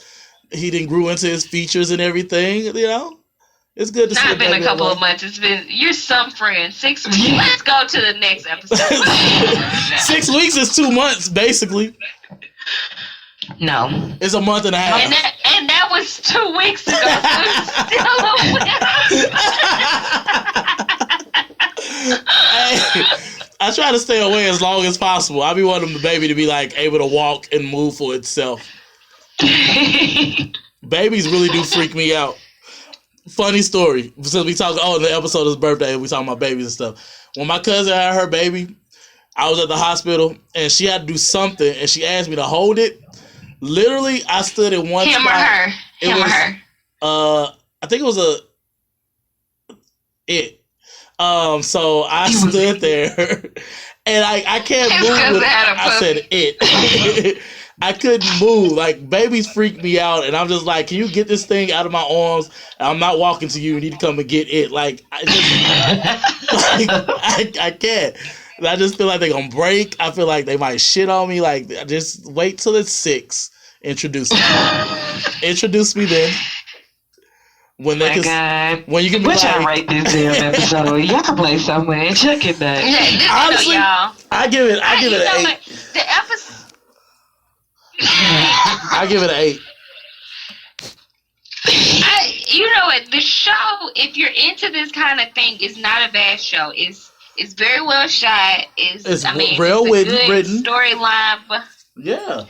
He didn't grew into his features and everything. You know, it's good to see. Not been a baby couple that of way. months. It's been you're some friend. 6 weeks. Let's go to the next episode. 6 weeks is 2 months, basically. no. It's a month and a half. And that was 2 weeks ago. So Hey, I try to stay away as long as possible. I be wanting the baby to be like able to walk and move for itself. Babies really do freak me out. Funny story. Since we talk, in the episode of his birthday, we talking about babies and stuff. When my cousin had her baby, I was at the hospital and she had to do something, and she asked me to hold it. Literally, I stood in one him or spot. her. It Him or was- her. I think it was it. So I stood there, and I can't It's move. 'cause With, it had a I said it. I couldn't move. Like, babies freak me out, and I'm just like, can you get this thing out of my arms? I'm not walking to you. You need to come and get it. Like, I can't. And I just feel like they're gonna break. I feel like they might shit on me. Like, just wait till it's 6. Introduce me. Introduce me then. When they God. when you can be What y'all like, rate this damn episode? Y'all can play somewhere and check it back. honestly, y'all. I give it an 8. The episode. I give it an 8. You know what? The show, if you're into this kind of thing, is not a bad show. It's very well shot. It's it's a well good written. storyline. But Yeah,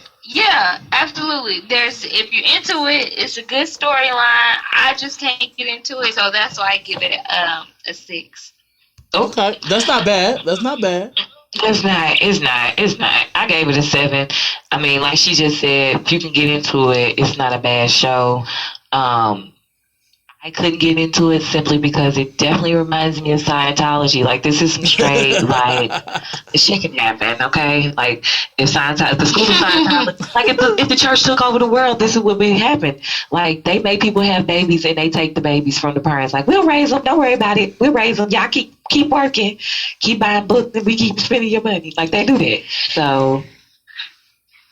absolutely. If you're into it, it's a good storyline. I just can't get into it, so that's why I give it a 6. okay, that's not bad. That's not bad. It's not. I gave it a 7. I mean, like she just said, if you can get into it, it's not a bad show. I couldn't get into it simply because it definitely reminds me of Scientology. Like, this is some straight, like, shit can happen, okay? Like, if Scientology, the school of Scientology, like, if the church took over the world, this is what would happen. Like, they make people have babies and they take the babies from the parents. Like, we'll raise them, don't worry about it. We'll raise them. Y'all keep working, keep buying books, and we keep spending your money. Like, they do that. So,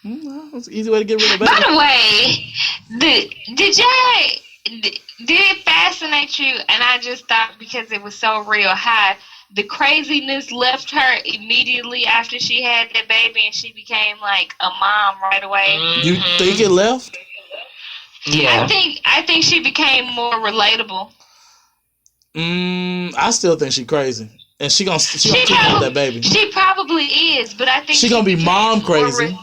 Well, it's an easy way to get rid of By babies. the way, did it fascinate you? And I just thought, because it was so real, how the craziness left her immediately after she had that baby, and she became like a mom right away. You think it left? yeah. I think she became more relatable. I still think she crazy, and she gonna kidnap that baby. She probably is, but I think She gonna be became mom more crazy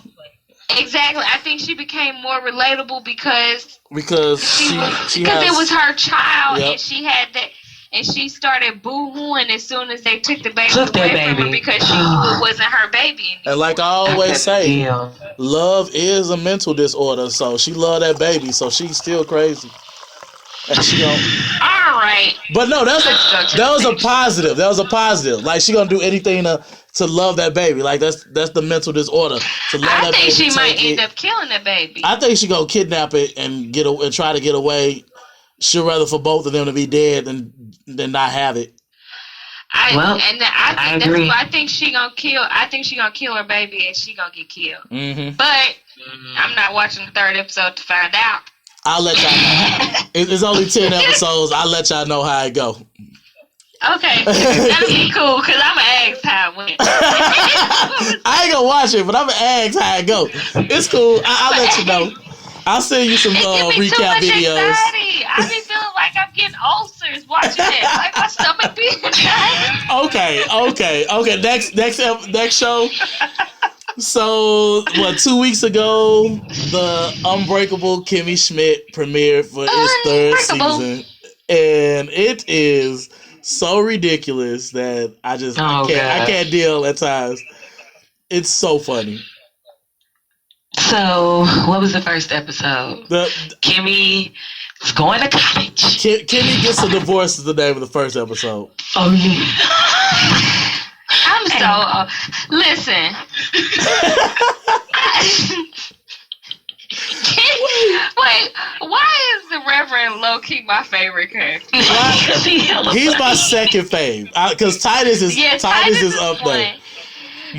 exactly. I think she became more relatable because she it was her child, Yep. and she had that, and she started boo-hooing as soon as they took the baby Took that away from her, baby. because she knew it wasn't her baby anymore. And like I always say, Damn. love is a mental disorder. So she loved that baby, so she's still crazy. And she don't. All right. But no, that was a next. positive. That was a positive. Like, she gonna do anything to love that baby. Like, that's the mental disorder. To love I that think baby, she might take end it. up killing the baby. I think she gonna kidnap it and try to get away. She'd rather for both of them to be dead than not have it. I agree. That's why I think she gonna kill. I think she gonna kill her baby, and she gonna get killed. Mm-hmm. But I'm not watching the 3rd episode to find out. I'll let y'all know. It's only 10 episodes. I'll let y'all know how it go. Okay, that'll be cool, because I'm going to ask how it went. I ain't gonna watch it, but I'm gonna ask how it go. It's cool. I'll let you know. I'll send you some It give me too recap much videos. anxiety. I be feeling like I'm getting ulcers watching it. Like, my stomach be Okay. Next show. So, 2 weeks ago, the Unbreakable Kimmy Schmidt premiered for its 3rd Unbreakable. season, and it is so ridiculous that I can't deal at times. It's so funny. So, what was the first episode? Kimmy is going to college. Kimmy Gets a Divorce is the name of the first episode. Oh, yeah. I'm so... listen. Wait, why is the Reverend low-key my favorite character? He's my second fave. Because Titus is up there.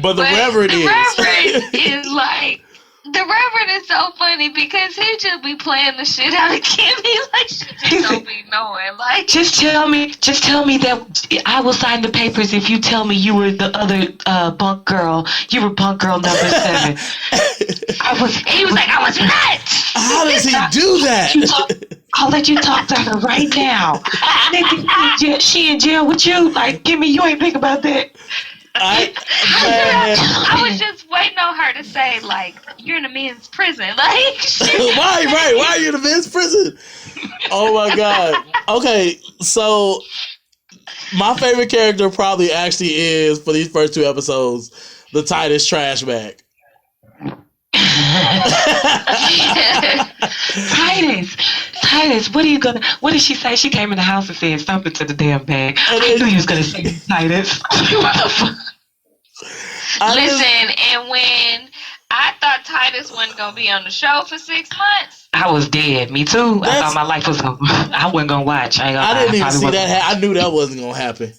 But the Reverend is. The Reverend is like... The Reverend is so funny because he just be playing the shit out of Kimmy, like she just don't be knowing. Like, just tell me that I will sign the papers if you tell me you were the other bunk girl. You were bunk girl number 7. He was like, I was nuts. How does he do that? I'll let you talk to her right now. She in jail with you? Like, Kimmy, you ain't think about that. I was just waiting on her to say, like, you're in a men's prison. Like, right. Why are you in a men's prison? Oh my God. Okay, so my favorite character probably actually is, for these first 2 episodes, the Titus trash bag. Titus, what did she say? She came in the house and said something to the damn bag. I knew you was gonna say Titus. What the fuck? Listen, and when I thought Titus wasn't gonna be on the show for 6 months, I was dead. Me too. I thought my life was over. I wasn't gonna watch. I didn't even see that. I knew that wasn't gonna happen.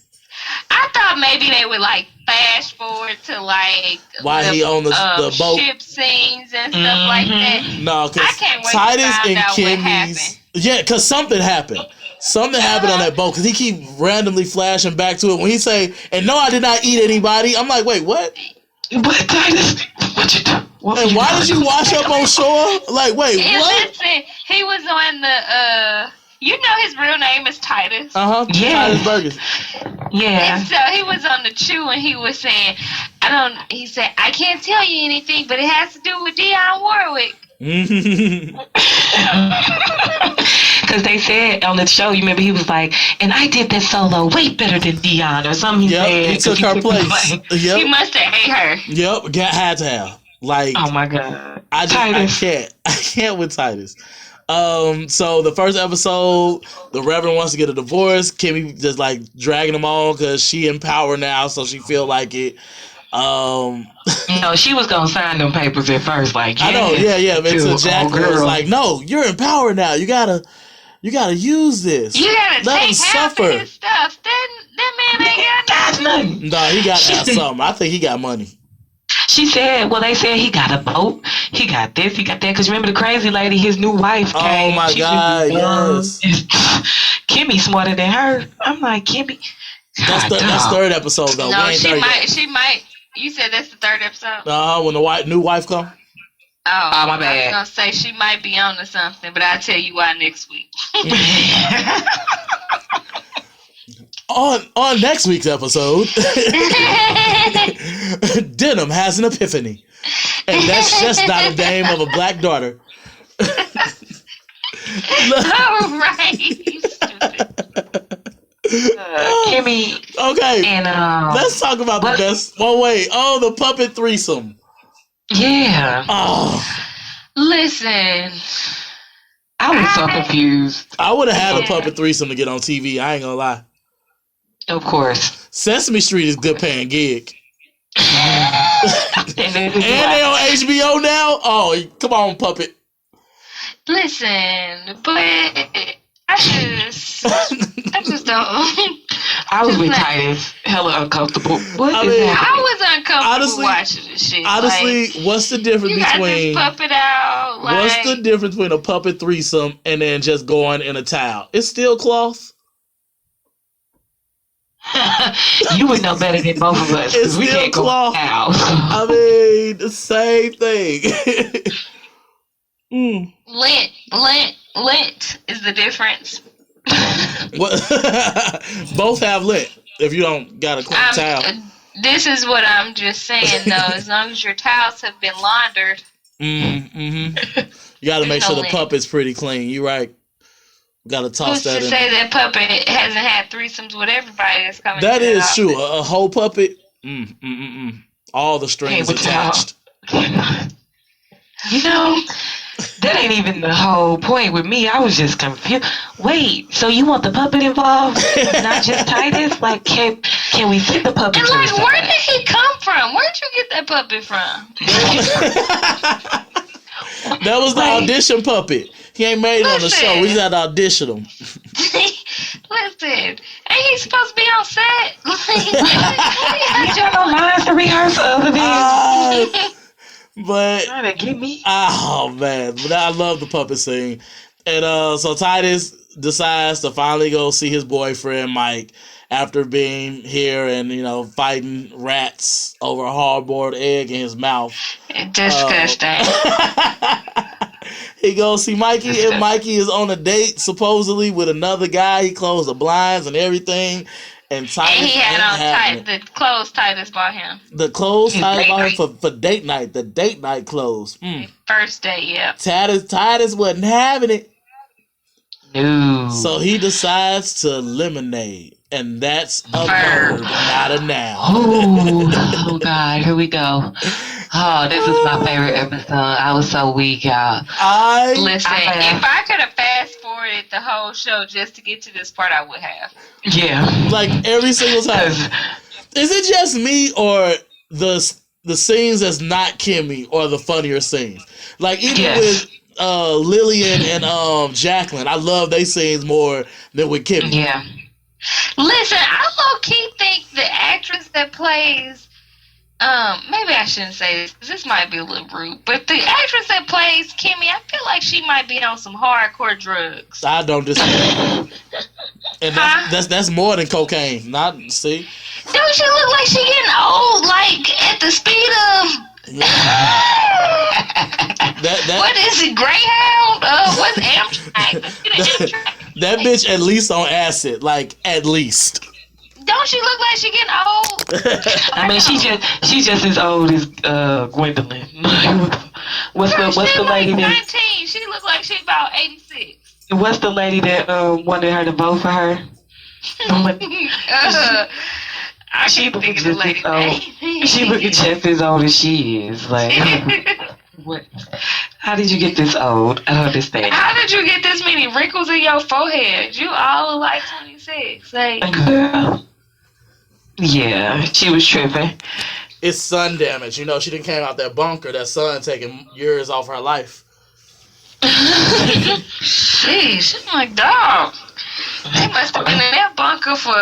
I thought maybe they would like fast forward to like why he on the boat, ship scenes and stuff like that. No, because I can't wait Titus to find and out what Kimmy's. happened. Yeah, because something happened. Something happened on that boat because he keep randomly flashing back to it when he say, "And no, I did not eat anybody." I'm like, wait, what? But Titus, what you do? And why did you wash up on shore? Like, wait, And what? listen, he was on the you know his real name is Titus. Yeah. Titus Burgers. Yeah. And so he was on the Chew and he was saying, he said, I can't tell you anything, but it has to do with Dionne Warwick. Because they said on the show, you remember he was like, and I did that solo way better than Dionne or something. He took her place. Yep. He must have ate her. Yep, had to have. Like, oh my god, I can't with Titus. So the first episode, the Reverend wants to get a divorce. Kimmy just like dragging him on because she in power now, so she feel like it. No, she was gonna sign them papers at first, like I know, yeah. But so Jack was like, "No, you're in power now. You gotta use this. You gotta let take him half suffer." of his stuff. That man ain't got nothing. No, he got to have something. I think he got money. She said, well, they said he got a boat, he got this, he got that. Because remember the crazy lady, his new wife came. Oh my God, yes. Kimmy smarter than her. I'm like, Kimmy. That's third episode though. No, she might. You said that's the third episode? When the new wife come? Oh, my bad. I was going to say she might be on to something, but I'll tell you why next week. On next week's episode, Denim has an epiphany. And that's just not a name of a black daughter. All right. You stupid. Kimmy. Okay. And let's talk about the best. Oh wait. Oh, the puppet threesome. Yeah. Oh. Listen. I was so confused. I would have had a puppet threesome to get on TV. I ain't gonna lie. Of course. Sesame Street is good paying gig. And they on HBO now. Oh, come on, puppet. Listen, but I just don't. I was with Titus, hella uncomfortable. I was uncomfortable watching this shit. Honestly, what's the difference between puppet out? What's the difference between a puppet threesome and then just going in a towel? It's still cloth. You would know better than both of us. It's we still can't cloth. Go out. I mean, the same thing. Lint is the difference. What? Both have lint. If you don't got a clean towel. This is what I'm just saying, though. As long as your towels have been laundered, you got to make sure the puppet's pretty clean. You right. Got to toss that in. Who's to say that puppet hasn't had threesomes with everybody that's coming? That is true. A whole puppet. All the strings attached. You know, that ain't even the whole point with me. I was just confused. Wait, so you want the puppet involved, not just Titus? Like, can we fit the puppet? And like, where did he come from? Where'd you get that puppet from? That was the audition puppet. He ain't made it on the show. We just had to audition him. Listen, ain't he supposed to be on set? He just on lines to rehearse other than. But trying to get me. Oh man, but I love the puppet scene. And so Titus decides to finally go see his boyfriend Mike after being here and fighting rats over a hard-boiled egg in his mouth. Disgusting. He goes see Mikey, and Mikey is on a date supposedly with another guy. He closed the blinds and everything. And Titus he had on the clothes Titus bought him. The clothes Titus bought him for date night. The date night clothes. First date, yeah. Titus wasn't having it. No. So he decides to lemonade. And that's a verb, not a noun. Oh God, here we go. Oh, this was my favorite episode. I was so weak, y'all. Listen, I- if I could have fast forwarded the whole show just to get to this part, I would have. Yeah. like every single time. Is it just me or the scenes that's not Kimmy or the funnier scenes? Like even with Lillian and Jacqueline, I love they scenes more than with Kimmy. Yeah. Listen, I low key think the actress that plays, maybe I shouldn't say this 'cause this might be a little rude, but the actress that plays Kimmy, I feel like she might be on some hardcore drugs. I don't disagree. And that's more than cocaine. Not see. Don't she look like she getting old, like at the speed of? What is it, Greyhound? What's Amtrak? That bitch at least on acid, like at least. Don't she look like she getting old? I mean, she's just as old as Gwendolyn. what's the lady that? 19. She look like she about 86. What's the lady that wanted her to vote for her? She look just as old. She look just as old as she is. Like, what? How did you get this old? I don't understand. How did you get this many wrinkles in your forehead? You all look like 26. Like, girl. Yeah, she was tripping. It's sun damage. You know, she done came out that bunker. That sun taking years off her life. sheesh. I'm like, dog. They must have been in that bunker for,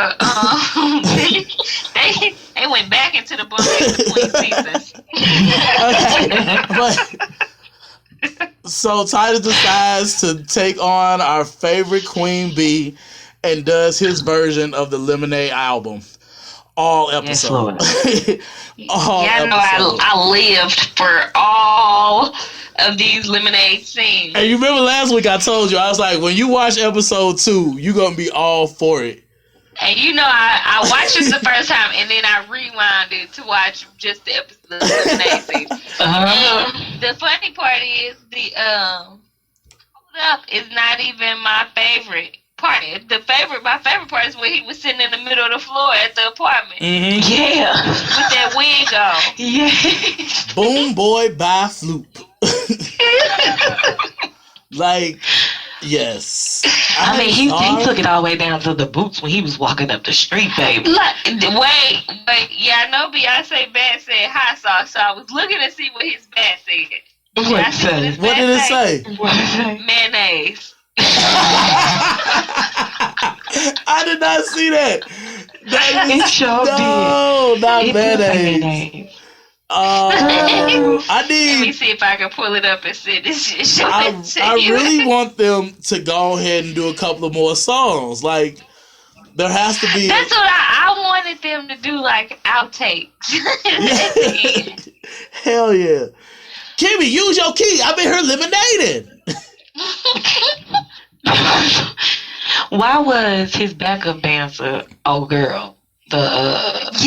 they went back into the bunker between seasons. So Titus decides to take on our favorite Queen Bee and does his version of the Lemonade album. All episodes. All episodes. I lived for all of these Lemonade scenes. And you remember last week I told you, I was like, when you watch episode 2, you're going to be all for it. And you know, I watched it the first time and then I rewinded to watch just the episode of Lemonade scenes. And the funny part is the hold up is not even my favorite part. My favorite part is when he was sitting in the middle of the floor at the apartment. Mm-hmm. Yeah. With that wig on. Yeah. Boom boy by Floop. Like, yes. I mean, he took it all the way down to the boots when he was walking up the street, baby. Wait. Yeah, I know Beyonce bad said hot sauce, so I was looking to see what his bad said. What did it say? Mayonnaise. I did not see that. It sure did. No, not It mayonnaise. Let me see if I can pull it up and see this shit. I really want them to go ahead and do a couple of more songs. Like, there has to be. That's what I wanted them to do, like outtakes. Hell yeah. Kimmy, use your key. I've been here lemonading. Why was his backup dancer old girl? Yes!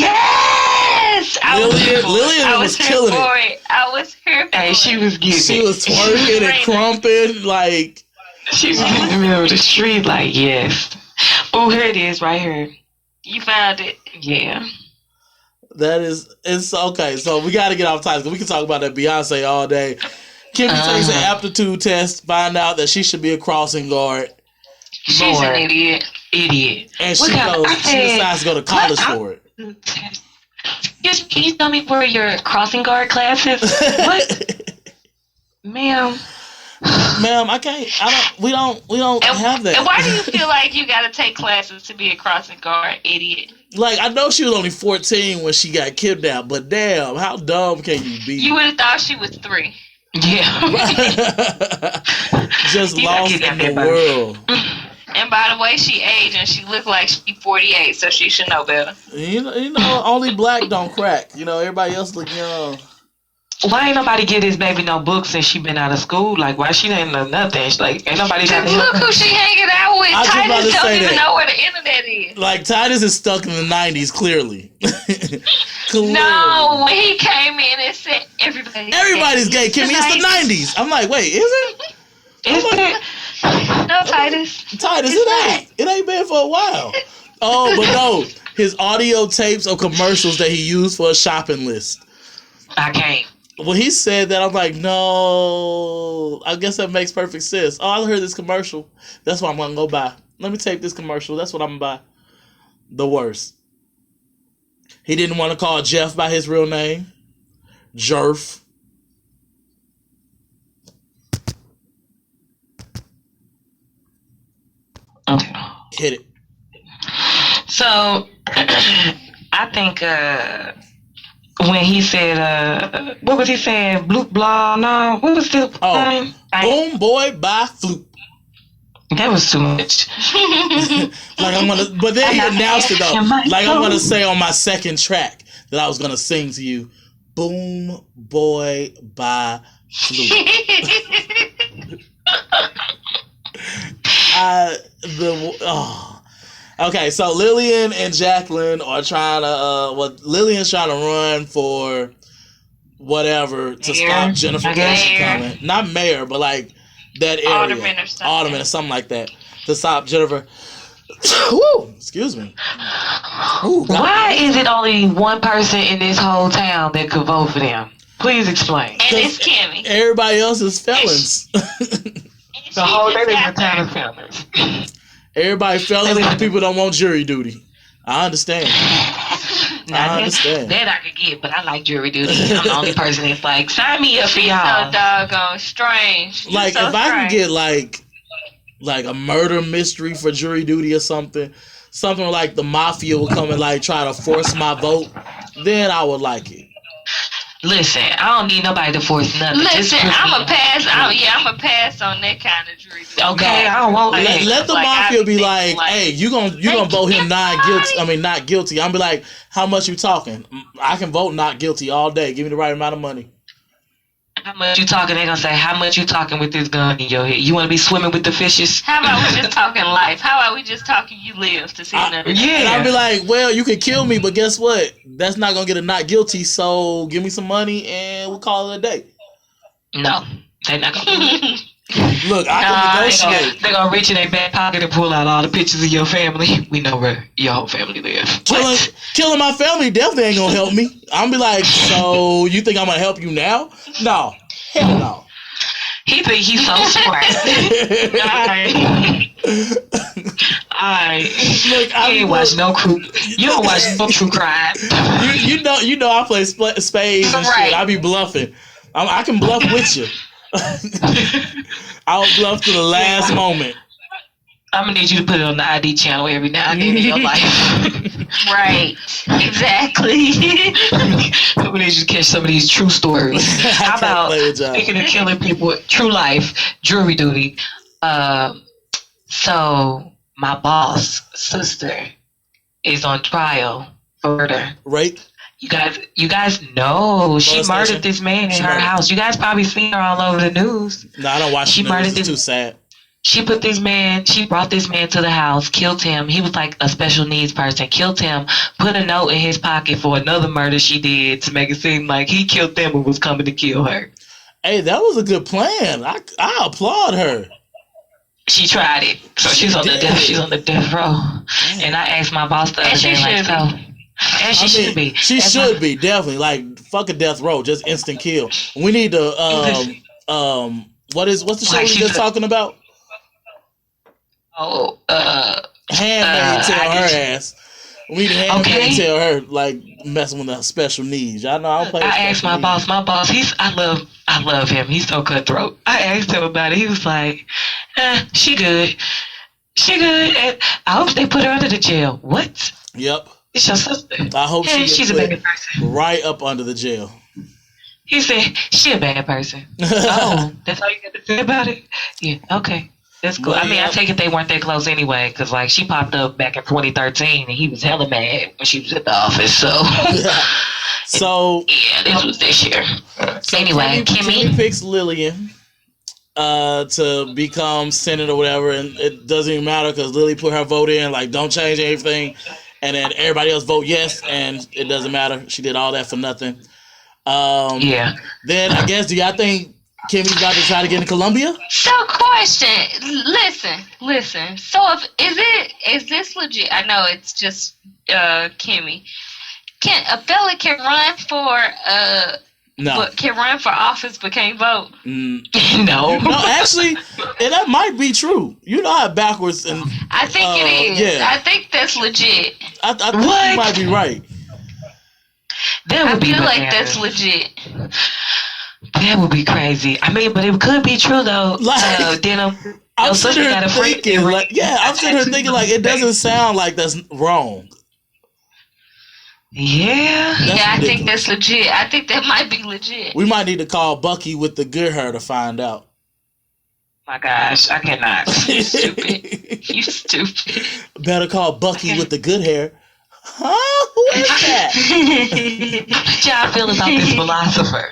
Lillian was killing it. I was here for it. She was getting She was twerking and crumping like. She was in the middle of the street like, yes. Oh, here it is, right here. You found it? Yeah. It's okay. So we got to get off topic. We can talk about that Beyonce all day. Kimmy takes an aptitude test, find out that she should be a crossing guard. She's an idiot. And she decides to go to college for it. Can you tell me where your crossing guard class is? What? Ma'am, I can't. We don't have that. And why do you feel like you gotta take classes to be a crossing guard, idiot? Like, I know she was only 14 when she got kidnapped, but damn, how dumb can you be? You would have thought she was 3. Yeah. Just lost in the world. And by the way she aged and she looked like she's 48, so she should know better. You know, only black don't crack. You know, everybody else look young. Why ain't nobody give this baby no books since she been out of school? Like, why she didn't know nothing? She's like, ain't nobody trying to help Look who she hanging out with. Titus don't even know where the internet is. Like, Titus is stuck in the 90s, clearly. No, when he came in and said everybody's gay, Kimmy. It's the 90s. I'm like, wait, is it? Is it? No, Titus. It ain't been for a while. Oh, but no. His audio tapes of commercials that he used for a shopping list. I can't. when he said that, I'm like, no. I guess that makes perfect sense. Oh, I heard this commercial. That's what I'm gonna go buy. Let me tape this commercial. That's what I'm gonna buy. The worst. He didn't want to call Jeff by his real name. Jerf. Okay. Hit it. So, I think when he said, what was he saying? Bloop, blah, no. What was the name? Boom, boy, bye, floop. That was too much. Like I'm gonna, but then he announced it though. Like I'm gonna say on my second track that I was gonna sing to you, boom, boy, bye, floop. Okay, so Lillian and Jacqueline are trying to. Lillian's trying to run for whatever to stop Jennifer Casey coming. Not mayor, but like that area, alderman or something like that, to stop Jennifer. Woo, excuse me. Ooh, why is it only one person in this whole town that could vote for them? Please explain. And it's Kimmy. Everybody else is felons. The whole thing in the town is felons. Everybody felons, but people don't want jury duty. I understand. I understand. That I could get, but I like jury duty. I'm the only person that's like, sign me up for She's y'all. so doggone strange. Like, if I can get like a murder mystery for jury duty or something like the mafia will come and like try to force my vote, then I would like it. Listen, I don't need nobody to force nothing. Listen, I'm a pass. I'm a pass on that kind of jury. Okay, I don't want that. Let the mafia be like, hey, you gonna vote him not guilty. I'm be like, how much you talking? I can vote not guilty all day. Give me the right amount of money. How much you talking? They gonna say, how much you talking with this gun in your head? You want to be swimming with the fishes? How about we just talking life? How about we just talking you live to see another? Yeah. And I'll be like, well, you can kill me, but guess what? That's not gonna get a not guilty. So give me some money and we'll call it a day. No, they're not gonna do it. Look, I can negotiate. They're gonna reach in their back pocket and pull out all the pictures of your family. We know where your whole family lives. Killing my family definitely ain't gonna help me. I'm be like, so you think I'm gonna help you now? No, hell no. He think he's so smart. Alright. Look, you ain't watch no crew. You don't watch no true crime. You know I play spades and shit. I be bluffing. I can bluff with you. I'll bluff to the last moment. I'm gonna need you to put it on the ID channel every now and then in your life. Right. Exactly. I'm gonna need you to catch some of these true stories. How about, speaking of killing people, true life, jury duty. So my boss' sister is on trial for murder. Right. You guys know she murdered this man in her house. You guys probably seen her all over the news. No, I don't watch the news. It's too sad. She brought this man to the house, killed him. He was like a special needs person, killed him, put a note in his pocket for another murder she did to make it seem like he killed them and was coming to kill her. Hey, that was a good plan. I applaud her. She tried it. So she's on the death row. Damn. And I asked my boss the other day, like, so. And she should be. She should be, definitely. Like, fuck a death row, just instant kill. We need to, what's the show we just talking about? Oh, Handmaid tell her ass. We need to Handmaid tell her, like, messing with the special needs. Y'all know I don't play with I asked my boss, I love him. He's so cutthroat. I asked him about it. He was like, she good. And I hope they put her under the jail. What? Yep. It's your sister. I hope she's a bad person. Right up under the jail. He said, she a bad person. Oh, that's all you got to say about it? Yeah, okay. That's cool. I mean, I take it they weren't that close anyway, because, like, she popped up back in 2013, and he was hella mad when she was at the office, so. So. Yeah, this was this year. So anyway, Kimmy picks Lillian to become Senate or whatever, and it doesn't even matter, because Lily put her vote in, like, don't change anything, and then everybody else vote yes, and it doesn't matter. She did all that for nothing. Yeah. Then, I guess, do y'all think Kimmy's about to try to get in Columbia? So, question. Listen. So, is this legit? I know it's just Kimmy. A fella can run for No. but can run for office but can't vote. No. No, actually, and that might be true. You know how backwards and I think it is. yeah. I think that's legit. I think What? you might be right. That I would be feel like bananas. that's legit. That would be crazy. I mean, but it could be true though. Like, Then I'm so sitting you here got a friend thinking, that like, yeah, I'm sitting here thinking, like, it doesn't sound like that's wrong. Yeah. That's Yeah, I think ridiculous. that's legit. I think that might be legit. We might need to call Bucky with the good hair to find out. My gosh, I cannot. You stupid. You stupid. Better call Bucky with the good hair. Huh? Who is that? What y'all feel about this philosopher?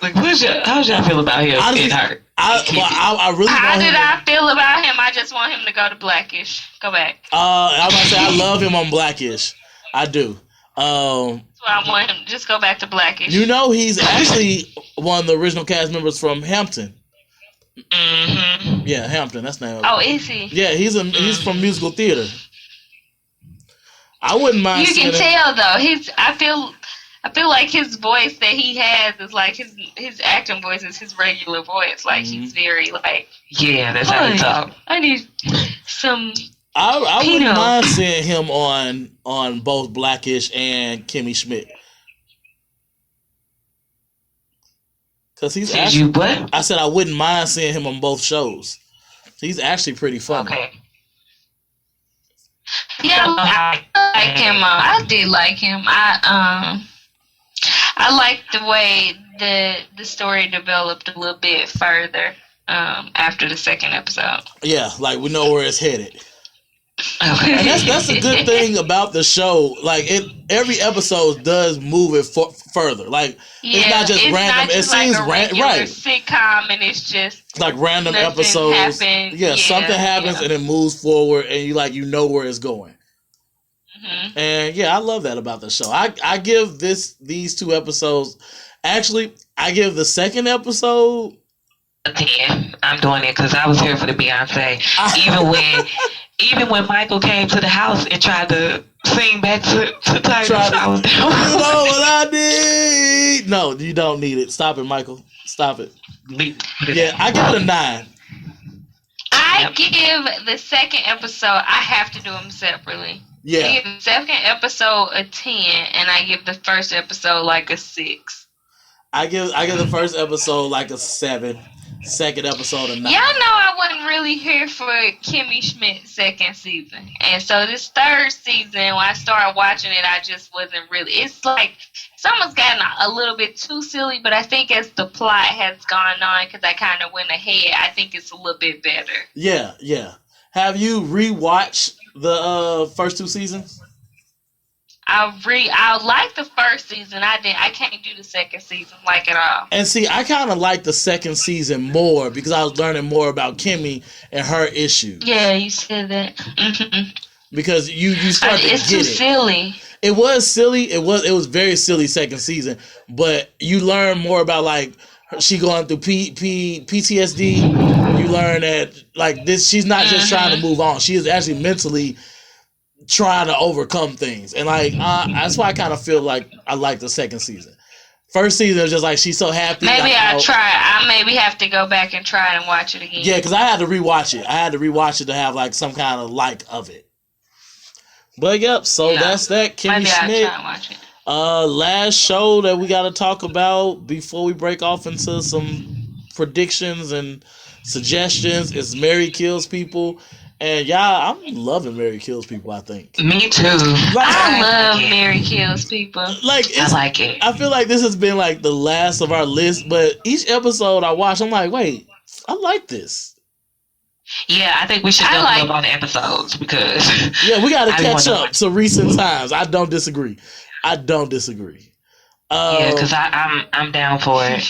Like, how'd y'all feel about him Honestly, and her? I really How want did him. I feel about him? I just want him to go to Blackish. Go back. I was about to say I love him on Blackish. I do. That's what I want him. Just go back to Blackish. You know, he's actually one of the original cast members from Hampton. Mm-hmm. Yeah, Hampton. That's the name. Oh, is he? Yeah, he's from musical theater. I wouldn't mind. You can seeing him. tell though. I feel like his voice that he has is like his acting voice is his regular voice. Like he's very like. Yeah, that's how he talk. I need some. I wouldn't Pino. mind seeing him on both Blackish and Kimmy Schmidt. Cause he's Did actually, you what? I said I wouldn't mind seeing him on both shows. He's actually pretty funny. Okay. Yeah, I like him. I did like him. I liked the way the story developed a little bit further after the second episode. Yeah, like we know where it's headed. Okay. And that's a good thing about the show. Like every episode does move it further. Like it's not just random. It seems like a right. sitcom, and it's just Like random nothing episodes. happened. Yeah, something happens and it moves forward, and you know where it's going. Mhm. And yeah, I love that about the show. I give these two episodes. Actually, I give the second episode A 10. I'm doing it because I was here for the Beyonce. Even when Michael came to the house and tried to sing back to Titus, I was down. You know what I need? No, you don't need it. Stop it, Michael. Stop it. Yeah, I give it a 9. I give the second episode. I have to do them separately. I Yeah, give the second episode a 10, and I give the first episode like a 6. I give the first episode like a 7. Second episode a 9. Y'all know I wasn't really here for Kimmy Schmidt's second season. And so this third season, when I started watching it, I just wasn't really. It's like, it's almost gotten a little bit too silly, but I think as the plot has gone on, because I kind of went ahead, I think it's a little bit better. Yeah. Have you rewatched the first 2 seasons? I like the first season. I can't do the second season like at all. And see, I kind of like the second season more because I was learning more about Kimmy and her issues. Yeah, you said that. Because you start to It's get too it. silly. It was silly. It was very silly second season, but you learn more about like she going through PTSD. You learn that like this, she's not just trying to move on. She is actually mentally trying to overcome things, and like that's why I kind of feel like I like the second season. First season was just like she's so happy. Maybe like, I'll try. I maybe have to go back and try and watch it again. Yeah, because I had to rewatch it. I had to rewatch it to have like some kind of like of it. But yep, so that's that. Kimmy Maybe I'll Schmidt. try and watch it. Last show that we got to talk about before we break off into some predictions and suggestions is Mary Kills People. And y'all, I'm loving Mary Kills People, I think. Me too. I love it. Mary Kills People. Like, I like it. I feel like this has been like the last of our list, but each episode I watch, I'm like, wait, I like this. Yeah, I think we should double up on the episodes because Yeah, we got to I catch wanna- up to recent times. I don't disagree. yeah, because I'm down for it.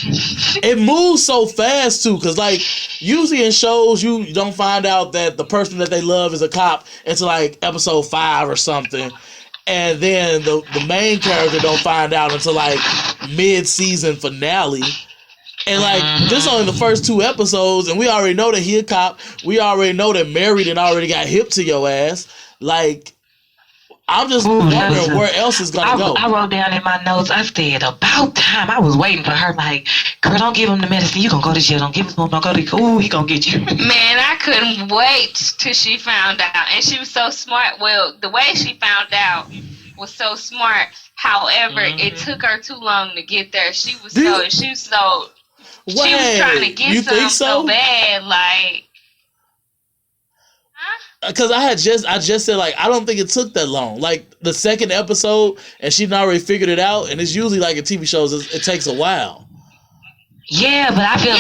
It moves so fast too, because like usually in shows you don't find out that the person that they love is a cop until like episode 5 or something, and then the main character don't find out until like mid-season finale. And like this only the first 2 episodes, and we already know that he a cop. We already know that Mary done already got hip to your ass. Like I'm just wondering where else is gonna go. I wrote down in my notes. I said about time. I was waiting for her. Like, girl, don't give him the medicine. You gonna go to jail. Don't give him. Don't go to. Ooh, he gonna get you. Man, I couldn't wait till she found out, and she was so smart. Well, the way she found out was so smart. However, it took her too long to get there. She was trying to get some so bad, like. Because I just said, like, I don't think it took that long. Like, the second episode, and she'd already figured it out, and it's usually like in TV shows, it takes a while. Yeah, but I feel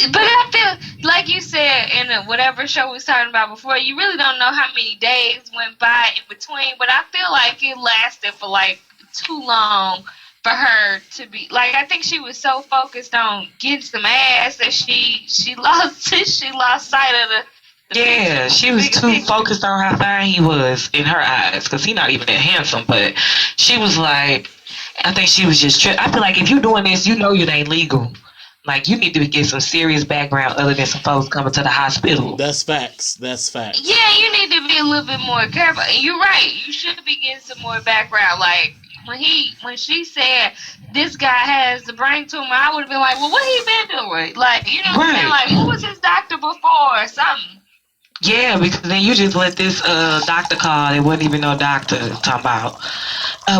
I feel like you said in whatever show we was talking about before, you really don't know how many days went by in between, but I feel like it lasted for like too long for her to be like. I think she was so focused on getting some ass that she lost sight of the. Yeah, she was too focused on how fine he was in her eyes, because he's not even that handsome. But she was like, I think she was just. I feel like if you're doing this, you know it ain't legal. Like, you need to get some serious background other than some folks coming to the hospital. That's facts. Yeah, you need to be a little bit more careful. And you're right. You should be getting some more background. Like, when she said this guy has the brain tumor, I would have been like, well, what he been doing? Like, you know what I'm saying? Like, who was his doctor before or something? Yeah, because then you just let this doctor call. It wasn't even no doctor talking about.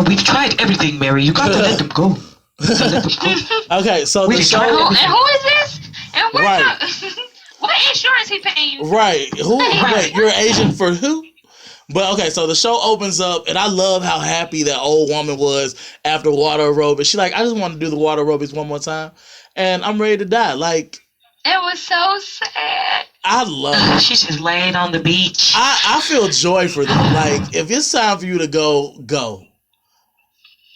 We've tried everything, Mary. You got to let them go. Okay, so the show. And who is this? And what insurance he paying you? Right. Wait, you're an agent for who? But okay, so the show opens up, and I love how happy that old woman was after water aerobics. She's like, I just want to do the water aerobics one more time, and I'm ready to die. Like, it was so sad. I love it. She just laid on the beach. I feel joy for them. Like, if it's time for you to go, go.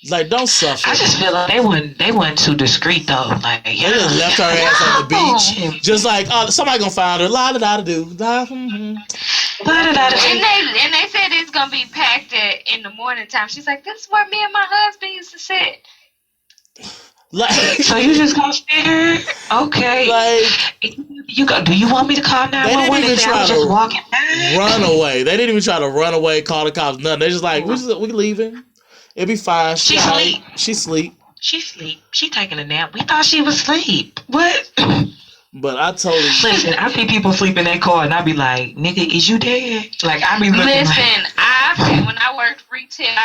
Like, don't suffer. I just feel like they weren't too discreet though. Like, they just left her ass on the beach, just like, oh, somebody gonna find her. La da da do. And they said it's gonna be packed in the morning time. She's like, this is where me and my husband used to sit. Like, so you just gonna sit here? Okay. Like, you go. Do you want me to call 911 and say I was just walking back? Run away. They didn't even try to run away, call the cops, nothing. They just like, we leaving. It'll be fine. She sleep. She sleep. She sleep. She taking a nap. We thought she was asleep. What? But I totally listen. I see people sleep in that car, and I be like, "Nigga, is you dead?" Like, I be looking. Listen, when I worked retail,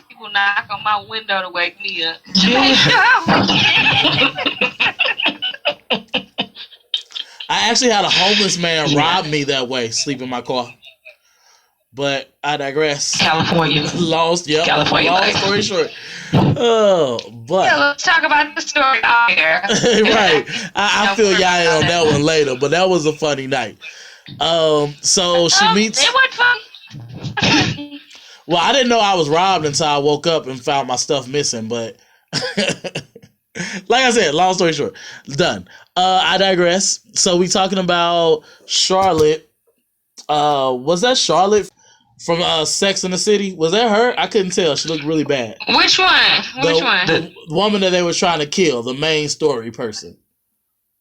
people knock on my window to wake me up. I actually had a homeless man rob me that way, sleep in my car. But I digress. California. California. Long story short. Oh, but yeah, let's talk about the story here. Right. I feel y'all in on that one later, but that was a funny night. So she meets. It was fun. Well, I didn't know I was robbed until I woke up and found my stuff missing, but like I said, long story short, done. I digress. So we talking about Charlotte. Was that Charlotte from Sex and the City? Was that her? I couldn't tell. She looked really bad. Which one? The woman that they were trying to kill, the main story person.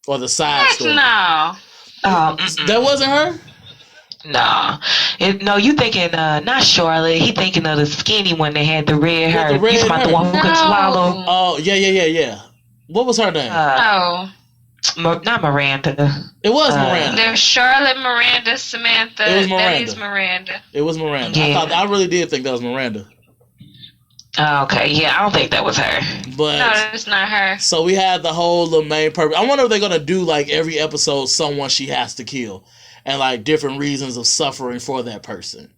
Or the side story. No. That wasn't her? No. No, you thinking not Charlotte. He thinking of the skinny one that had the red hair. The He's about the one who could swallow. Oh, yeah. What was her name? Not Miranda. It was Miranda. There's Charlotte, Miranda, Samantha. It was Miranda. That is Miranda. It was Miranda. Yeah. I really did think that was Miranda. Okay, yeah, I don't think that was her. But no, it's not her. So we had the whole main purpose. I wonder if they're gonna do like every episode someone she has to kill, and like different reasons of suffering for that person.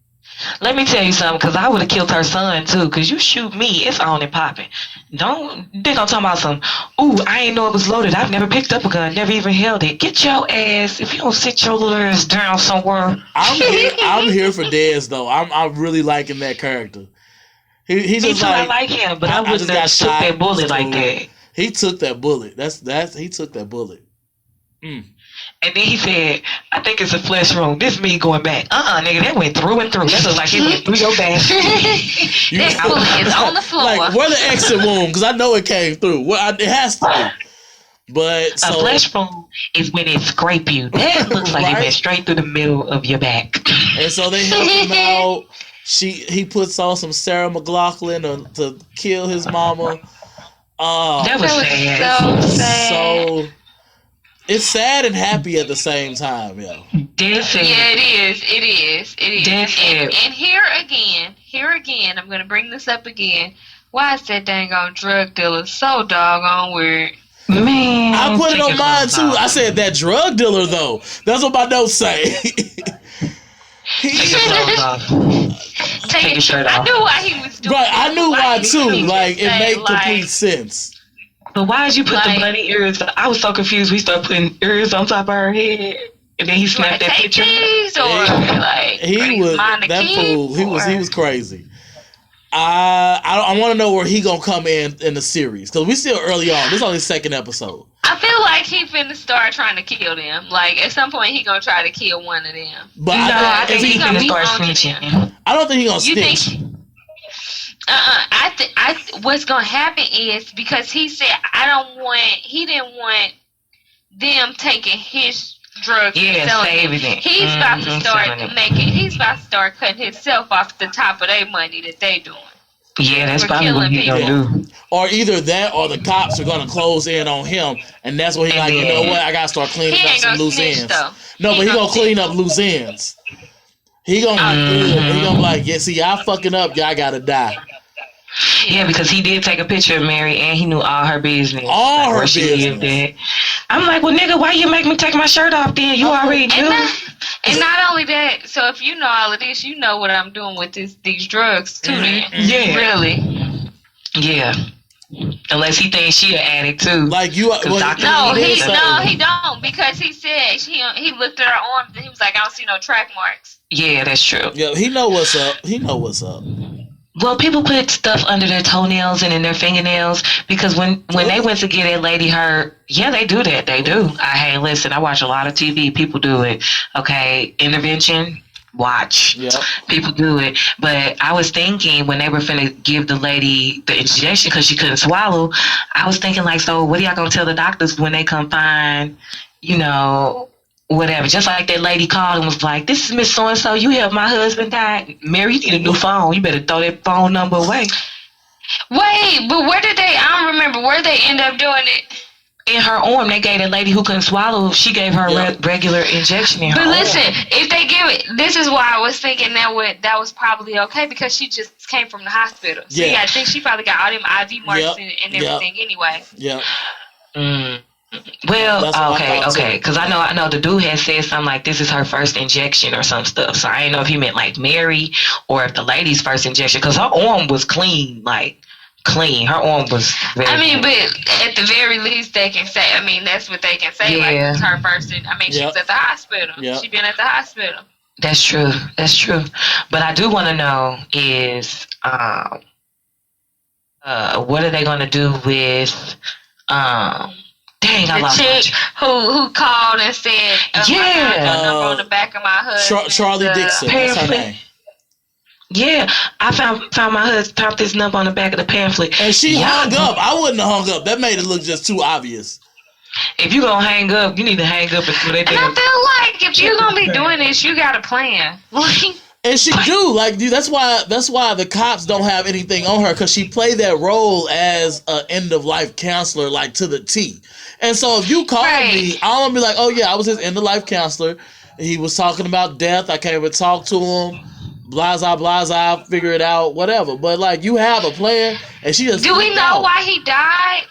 Let me tell you something, because I would have killed her son too. Because you shoot me, it's on and popping. They gonna talk about some. Ooh, I ain't know it was loaded. I've never picked up a gun, never even held it. Get your ass. If you don't sit your little ass down somewhere. I'm here for Dez though. I'm really liking that character. He just I like him, but I wouldn't have took that bullet like that. He took that bullet. He took that bullet. And then he said, I think it's a flesh wound. This me going back. Nigga, that went through and through. That looked like it went through your back. That bullet is on the floor. Like, where the exit wound? Because I know it came through. Well, it has to be. But a flesh wound is when it scrape you. That looks like it went straight through the middle of your back. And so they helped him out. he puts on some Sarah McLachlan to kill his mama. That was sad. so sad. So it's sad and happy at the same time, yo. Dead sad. Yeah, it is. Dead sad. And here again, I'm gonna bring this up again. Why is that dang on drug dealer so doggone weird? Man, I put it take on your mine clothes too. off. I said that drug dealer though. That's what my notes say. Take your clothes off. Take your shirt I off. knew why he was doing Right, it. I knew why he too. couldn't Like just it say, made like, complete sense. But why did you put the Like- bunny ears? I was so confused. We started putting ears on top of her head, and then he You wanna snapped that take picture. these, or like are He you was mind the that kids, fool. He or- was crazy. I want to know where he gonna come in the series because we still early on. This is only the second episode. I feel like he finna start trying to kill them. Like at some point he gonna try to kill one of them. But No, I if think he- he's gonna be start on to snitching. I don't think he gonna You think? snitch. What's gonna happen is because he said he didn't want them taking his drugs and Yeah, selling saving it. it. He's about to Mhm, start selling it. he's about to start cutting himself off the top of their money that they doing. Yeah, that's For probably what killing he's gonna people. do. Or either that, or the cops are gonna close in on him, and that's when he like, you know what? I gotta start He cleaning up ain't some gonna loose snitch ends. though. No, He but he ain't gonna gonna clean up loose ends. He gonna be good. He gonna be like, yeah, see, y'all fucking up. Y'all gotta die. Yeah, because he did take a picture of Mary, and he knew all her business. All her where she lived business. at. I'm like, well, nigga, why you make me take my shirt off then? You already knew. And not only that, so if you know all of this, you know what I'm doing with these drugs too. Then. Yeah. Really. Yeah. Unless he thinks she an addict too. Like you. Dr. No, did say- he don't, because he said he looked at her arms and he was like, I don't see no track marks. Yeah, that's true. Yeah, he know what's up. He know what's up. Well, people put stuff under their toenails and in their fingernails because when they went to get that lady her, yeah, they do that. They do. Hey, listen, I watch a lot of TV. People do it. Okay, intervention. Watch. Yeah. People do it. But I was thinking when they were finna give the lady the injection because she couldn't swallow, I was thinking like, so what are y'all gonna tell the doctors when they come find, whatever. Just like that lady called and was like, this is Miss So-and-so, you helped my husband die. Mary, you need a new phone. You better throw that phone number away. Wait, but where did they? I don't remember where they end up doing it. In her arm, they gave that lady who couldn't swallow, she gave her Yeah. regular injection in her But arm. listen, if they give it, this is why I was thinking that was probably okay because she just came from the hospital. So Yeah. I think she probably got all them IV marks Yep. and Yep. everything anyway. Yeah. Mm. Well, That's what I okay, thought, too. because I know the dude had said something like this is her first injection or some stuff. So I didn't know if he meant like Mary or if the lady's first injection, because her arm was clean, like clean. Her arm was very I mean, clean. but at the very least, they can say. I mean, that's what they can say. Like Yeah. it's her first. I mean, she Yep. was at the hospital. Yep. She been at the hospital. That's true. That's true. But I do want to know is what are they going to do with dang, I The lost my chick who called and said, Yeah. my number on the back of my husband. Charlie Dixon. That's her pamphlet. name. Yeah, I found my husband, found this number on the back of the pamphlet. And she Yeah. hung up. I wouldn't have hung up. That made it look just too obvious. If you gonna hang up, you need to hang up until they And I damn. feel like if you're gonna be doing this, you got a plan. Like, And she do like, dude. That's why the cops don't have anything on her because she played that role as an end of life counselor, like to the T. And so if you call me, I'm gonna be like, oh yeah, I was his end of life counselor. He was talking about death. I came and talked to him. Blah blah blah. Figure it out, whatever. But like, you have a plan, and she just. do we flipped know out. why he died?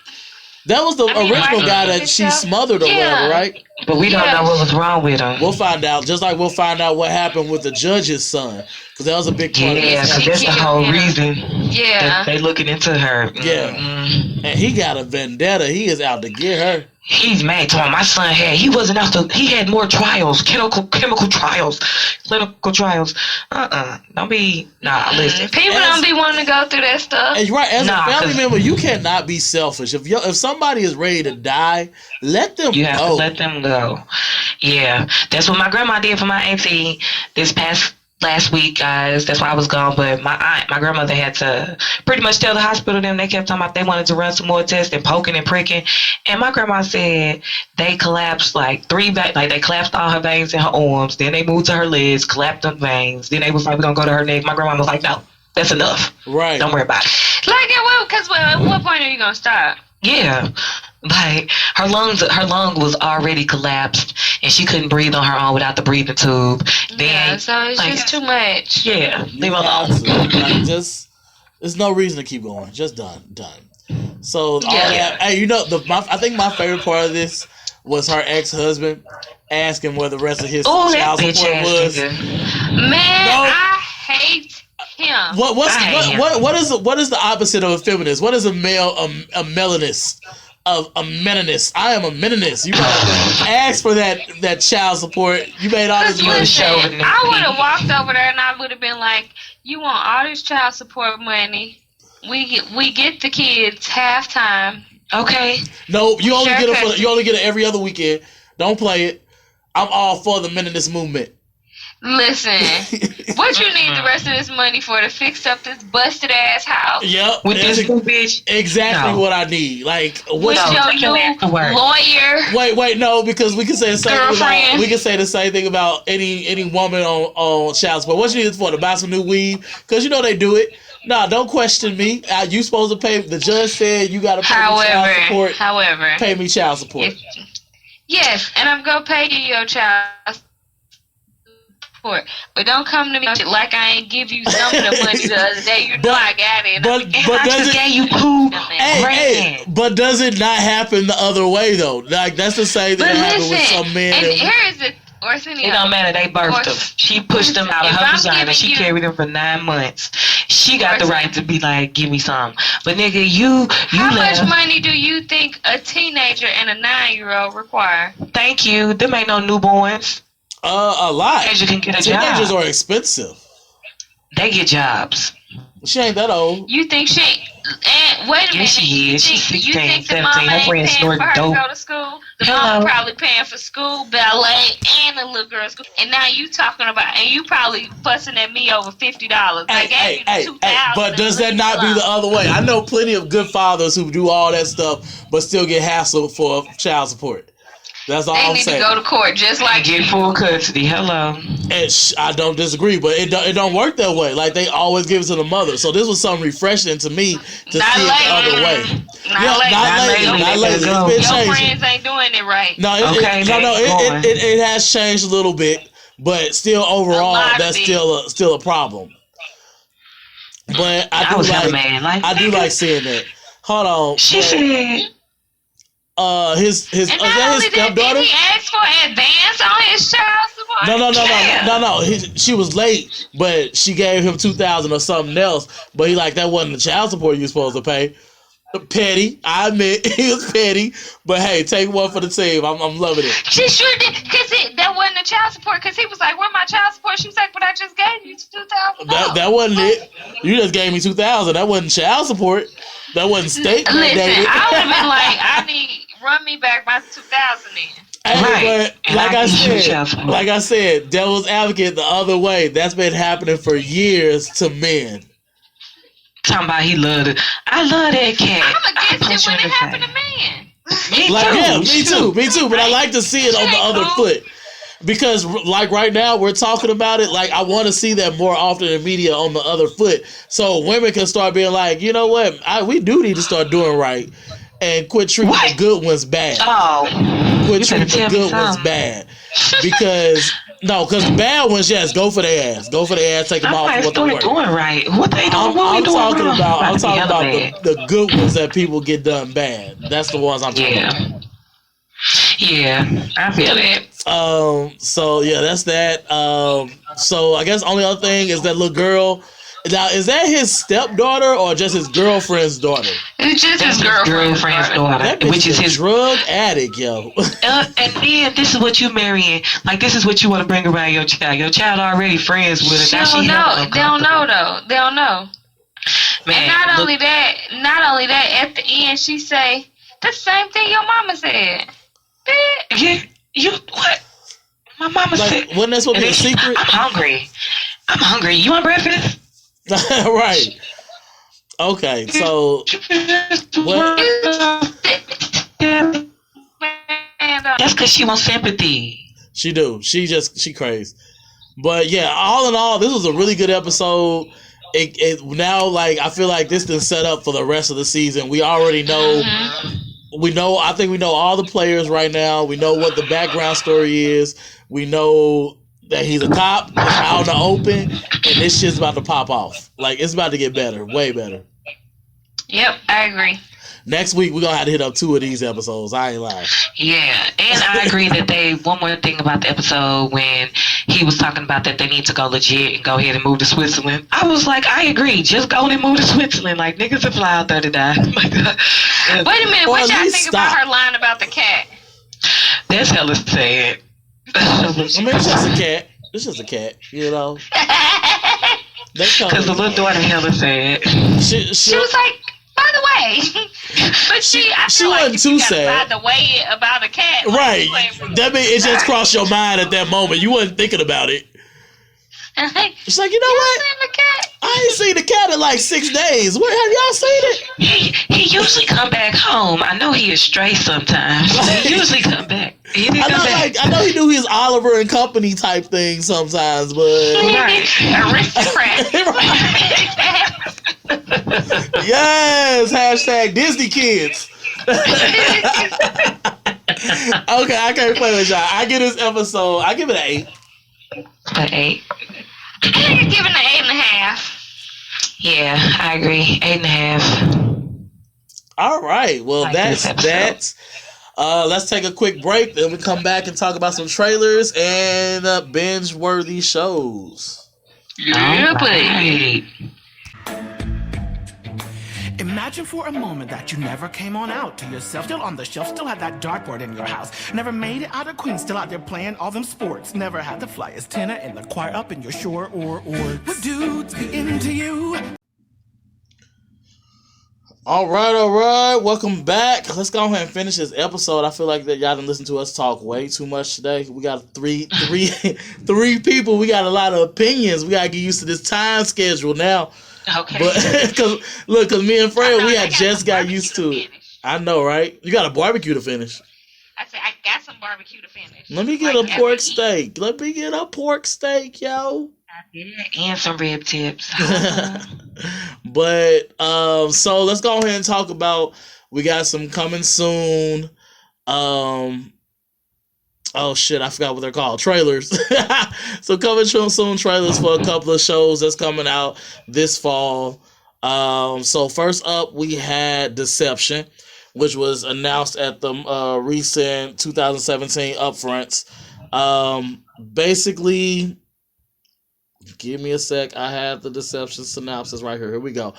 That was the I mean, original why guy he that she himself? smothered or Yeah. whatever, right? But we don't Yeah. know what was wrong with him. We'll find out. Just like we'll find out what happened with the judge's son, because that was a big part of Yeah, this. because that's the whole reason Yeah. that they looking into her. Yeah. Mm-mm. And he got a vendetta. He is out to get her. He's mad. Tom, my son he wasn't out to. He had more trials, chemical trials, clinical trials. Don't be. Nah, listen. People As- don't be wanting to go through that stuff. And right, as Nah, a family 'cause- member, you cannot be selfish. If somebody is ready to die, let them You have go. to let them go. Yeah, that's what my grandma did for my auntie this past last week, guys. That's why I was gone. But my grandmother had to pretty much tell the hospital them they kept talking about they wanted to run some more tests and poking and pricking. And my grandma said they collapsed like they collapsed all her veins in her arms. Then they moved to her legs, collapsed the veins. Then they was like, we're gonna go to her neck. My grandma was like, no, that's enough. Right. Don't worry about it. Like at what point are you gonna stop? Yeah. Like her lung was already collapsed and she couldn't breathe on her own without the breathing tube. Yeah, so it's just too much. Yeah, leave her alone. Like, just there's no reason to keep going. Just done. So all that, hey, I think my favorite part of this was her ex-husband asking where the rest of his child support was. Man, I hate him. What is the opposite of a feminist? What is a melanist? A meninist. I am a meninist. You gotta ask for that child support. You made all this money. I would have walked over there and I would have been like, "You want all this child support money? We get the kids halftime." Okay. No, you only get it you only get it every other weekend. Don't play it. I'm all for the meninist movement. Listen, what you need the rest of this money for to fix up this busted ass house? Yep, with this bitch. Exactly what I need. Like, with your lawyer. Wait, no, because we can say the same thing about, we can say the same thing about any woman on child support. What you need it for? To buy some new weed? Because they do it. Nah, don't question me. You supposed to pay? The judge said you got to pay me child support. However, pay me child support. Yes, and I'm gonna pay you your child support. But don't come to me like I ain't give you some of the money the other day. You know I got it. But does it? Gave you Hey, but does it not happen the other way though? Like that's the same thing that happened with some men. And here is the Arsenio. It don't matter. They birthed them. She pushed them out of her vagina. She carried them for 9 months. She got the right to be like, give me some. But nigga, you how much money do you think a teenager and a 9-year-old require? Thank you. Them ain't no newborns. A lot. Teenagers can get a Teenagers job. are expensive. They get jobs. She ain't that old. You think she? And wait a minute. She is. She's 16, you think 17. The mama Her friends ain't paying for her dope. to go to school? The mama probably paying for school, ballet, and the little girl's school. And now you talking about, and you probably fussing at me over $50. Hey, but does that not be the other way? I know plenty of good fathers who do all that stuff, but still get hassled for child support. That's all I'm saying. They need to go to court just like get full custody. Hello. And I don't disagree, but it don't work that way. Like they always give it to the mother. So this was something refreshing to me to not see lately. it the other way. Not lately. Not lately. It's been changing. Your friends ain't doing it right. No, it has changed a little bit, but still overall, that's still a problem. But I do like seeing that. Hold on. She said. His and not only that, did he ask for advance on his child support? No. She was late, but she gave him $2,000 or something else. But he that wasn't the child support you were supposed to pay. Petty, I admit he was petty, but hey, take one for the team. I'm loving it. She sure did, cause that wasn't the child support. Cause he was like, "Where my child support?" She was like, "But I just gave you $2,000." That wasn't it. You just gave me $2,000. That wasn't child support. That wasn't state mandated. Listen, I would have been like, "I need run me back my $2,000 then." Hey, but like I said, devil's advocate the other way. That's been happening for years to men. Talking about he loved it. I love that cat. I'm against it when it happened to men. Me too. But I like to see it on the other foot. Because like right now we're talking about it, like I want to see that more often in media on the other foot. So women can start being like, you know what, we do need to start doing right and quit treating the good ones bad. Quit treating the good ones bad. Because the bad ones, yes, go for their ass. Go for their ass, take them off what they're doing right. What they doing? I'm talking about the good ones that people get done bad. That's the ones I'm talking about. Yeah, I feel it. So yeah, that's that. So I guess only other thing is that little girl. Now, is that his stepdaughter or just his girlfriend's daughter? It's just his girlfriend's daughter. That which is his drug addict, yo. And then this is what you marrying. Like this is what you want to bring around your child. Your child already friends with her. They don't know though. They don't know. Man, and not only that, at the end she say the same thing your mama said. Yeah, you what? My mama said. Wasn't that supposed to be a secret? I'm hungry. I'm hungry. You want breakfast? Right. Okay, so what? That's because she wants sympathy. She do. She crazy. But yeah, all in all, this was a really good episode. It now, like, I feel like this is set up for the rest of the season. We already know. I think we know all the players right now. We know what the background story is. We know that he's a cop out in the open, and this shit's about to pop off. Like, it's about to get better, way better. Yep, I agree. Next week, we're going to have to hit up 2 of these episodes. I ain't lying. Yeah, and I agree that one more thing about the episode when he was talking about that they need to go legit and go ahead and move to Switzerland. I was like, I agree. Just go and move to Switzerland. Like, niggas will fly out there to die. Oh my God. Wait a minute, Or what at y'all least think stop. about her line about the cat? That's hella sad. I mean, it's just a cat. It's just a cat, you know? They come. Because the little daughter hella sad. She was like, by the way, but I she feel like wasn't if too you gotta sad. By the way, about a cat, like, Right. you ain't really- That mean it just crossed your mind at that moment. You wasn't thinking about it. It's like, you know what? seen the cat? I ain't seen the cat in like 6 days. Where have y'all seen it? He usually come back home. I know he is stray sometimes. He usually come back. He didn't come back. I know he do his Oliver and Company type thing sometimes, but Right. Aristocrat. yes, hashtag Disney kids. Okay, I can't play with y'all. I give this episode, I give it an 8. An 8. I think I give it an 8.5. Yeah, I agree. 8.5. All right, well, Like that's this episode. that. Let's take a quick break, then we come back and talk about some trailers and binge-worthy shows. Yeah, Alright. Imagine for a moment that you never came on out to yourself, still on the shelf, still had that dartboard in your house. Never made it out of Queens, still out there playing all them sports. Never had the flyest tenor in the choir up in your shore or would dudes be into you? All right. Welcome back. Let's go ahead and finish this episode. I feel like that y'all didn't listen to us talk way too much today. We got three people. We got a lot of opinions. We got to get used to this time schedule now. Okay. But cause me and Fred, we had just got barbecue used to to it. finish. I know, right? You got a barbecue to finish. I said I got some barbecue to finish. Let me get Like, a after pork eat. steak. Let me get a pork steak, yo. And some rib tips. But so let's go ahead and talk about, we got some coming soon. Oh shit, I forgot what they're called. Trailers. So coming soon trailers for a couple of shows that's coming out this fall. So first up we had Deception, which was announced at the recent 2017 upfronts. Basically, give me a sec. I have the Deception synopsis right here. Here we go.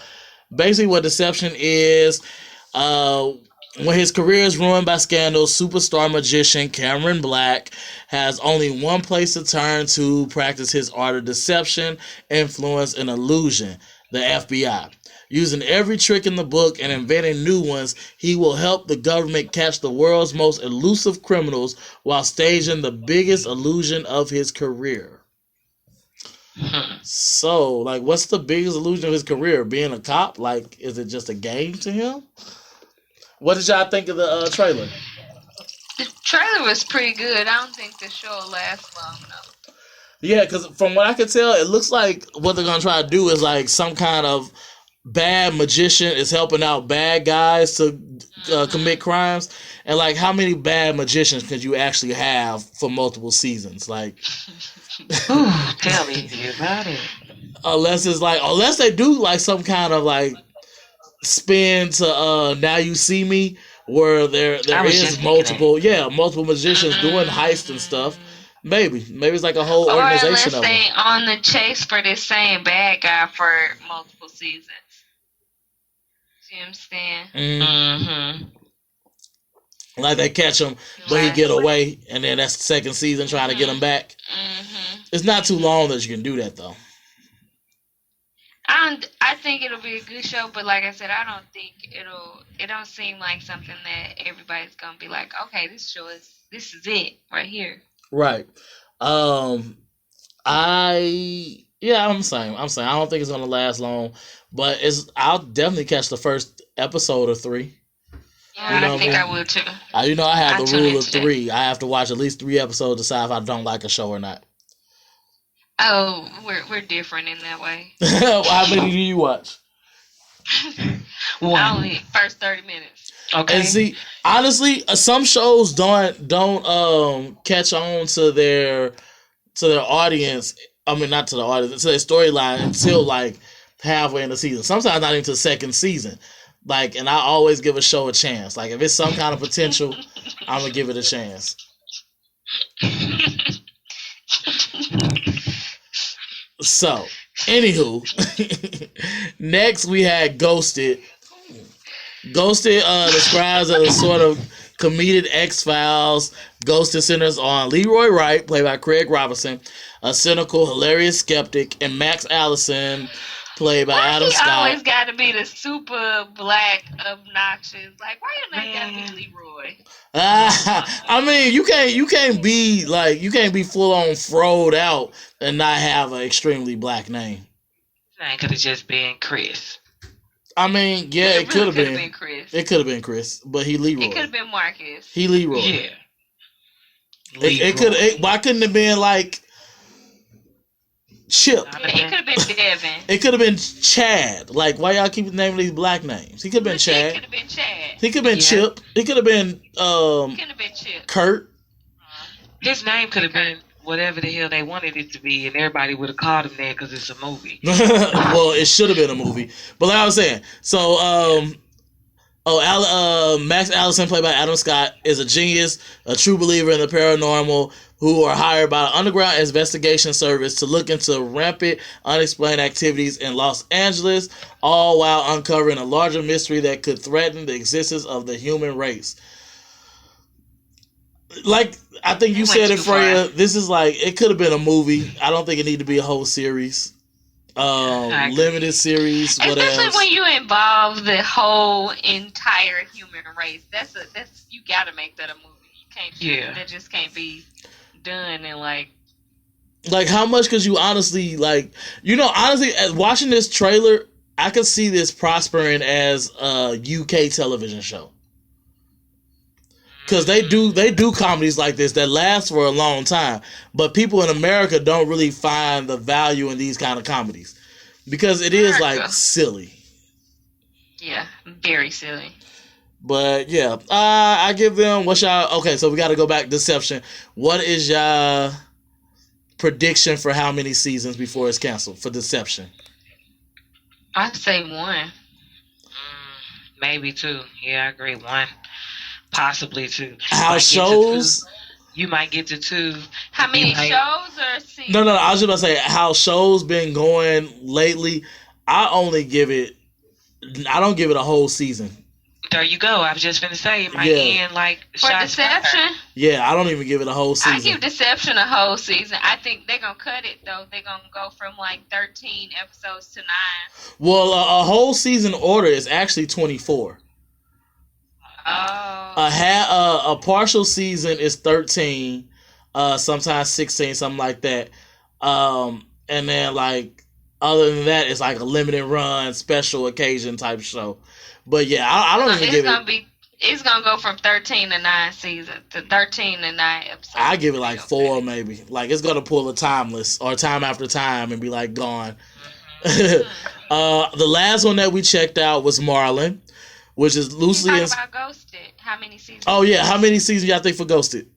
Basically, what Deception is, when his career is ruined by scandals, superstar magician Cameron Black has only one place to turn to practice his art of deception, influence, and illusion: the FBI. Using every trick in the book and inventing new ones, he will help the government catch the world's most elusive criminals while staging the biggest illusion of his career. So, like, what's the biggest illusion of his career? Being a cop? Like, is it just a game to him? What did y'all think of the trailer? The trailer was pretty good. I don't think the show will last long though. Yeah, because from what I could tell, it looks like what they're going to try to do is like some kind of bad magician is helping out bad guys to commit crimes. And like, how many bad magicians could you actually have for multiple seasons? Like, Ooh, tell me about it. unless they do like some kind of like spin to Now You See Me, where there I was is just multiple magicians doing heists and stuff. Maybe it's like a whole Or unless organization of them. they on the chase for this same bad guy for multiple seasons. See what I'm saying? Mm-hmm. Like they catch him, but he get away, and then that's the second season trying to get him back. Mm-hmm. It's not too long that you can do that though. I think it'll be a good show, but like I said, I don't think it don't seem like something that everybody's gonna be like, okay, this is it right here. Right. Yeah, I'm saying. I don't think it's gonna last long, but I'll definitely catch the first episode or 3. Yeah, You know I what think I I mean? will too. I have I the tune rule of into that. 3. I have to watch at least 3 episodes to decide if I don't like a show or not. Oh, we're different in that way. How many do you watch? One. Only first 30 minutes. Okay. And see, honestly, some shows don't catch on to their audience. I mean, not to the audience, to their storyline until like halfway in the season. Sometimes not even to the second season. Like, and I always give a show a chance. Like, if it's some kind of potential, I'm gonna give it a chance. So, anywho, next we had Ghosted. Ghosted describes as a sort of comedic X-Files. Ghosted centers on Leroy Wright, played by Craig Robinson, a cynical, hilarious skeptic, and Max Allison, played by Why Adam he Scott. always got to be the super black obnoxious? Like, why your name got to be Leroy? I mean, you can't be full on froed out and not have an extremely black name. It could have just been Chris. I mean, yeah, it could have really been. Chris. It could have been Chris, but he Leroy. It could have been Marcus. He Leroy. Yeah. It could. Why couldn't it have been like Chip? It could have been Devin. It could have been Chad. Like, why y'all keep naming these black names? He could have been It Chad. could have been Chad. He could have been Yeah. Chip. He could have been It could have been Chip. Kurt. His name could have been whatever the hell they wanted it to be, and everybody would have called him that because it's a movie. Well, it should have been a movie. But like I was saying, so Max Allison, played by Adam Scott, is a genius, a true believer in the paranormal, who are hired by an underground investigation service to look into rampant, unexplained activities in Los Angeles, all while uncovering a larger mystery that could threaten the existence of the human race. Like, I think you It said went it, too Freya. far. This is like, it could have been a movie. I don't think it needed to be a whole series. I agree. Limited series, what Especially else? when you involve the whole entire human race. That's you got to make that a movie. You can't. Yeah. That just can't be done in like. Like, how much could you honestly, like, honestly, as watching this trailer, I could see this prospering as a UK television show. Because they do comedies like this that last for a long time. But people in America don't really find the value in these kind of comedies. Because it is, like, America. silly. Yeah, very silly. But, yeah. I give them, okay, so we got to go back. Deception. What is y'all prediction for how many seasons before it's canceled for Deception? I'd say one. Maybe 2. Yeah, I agree. 1. Possibly 2. How shows? You might get to 2. How many You might- shows or seasons? No, I was just about to say how shows been going lately. I don't give it a whole season. There you go. I was just gonna say it might Yeah. end like For shots fired. Deception, Yeah, I don't even give it a whole I season. give Deception a whole season. I think they're gonna cut it though. They're gonna go from like 13 episodes to 9. Well, a whole season order is actually 24. Oh. A partial season is 13, sometimes 16, something like that. And then like other than that, it's like a limited run, special occasion type show. But yeah, I don't even give it. It's gonna go from 13 to 9 seasons to 13 to 9 episodes. I give it like 4 maybe. Like it's gonna pull a Timeless or Time After Time and be like gone. The last one that we checked out was Marlon, which is loosely. Talk about Ghosted. How many seasons? Oh yeah, how many seasons y'all think for Ghosted?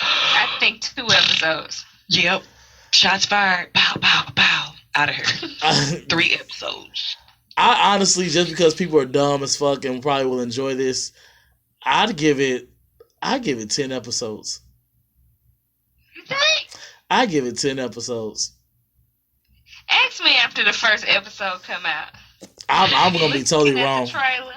I think 2 episodes. Yep. Shots fired. Pow, pow, pow. Out of here. 3 episodes. I honestly, just because people are dumb as fuck and probably will enjoy this, I'd give it 10 episodes. You think? I give it 10 episodes. Ask me after the first episode come out. I'm gonna be totally Looking at wrong. the trailer.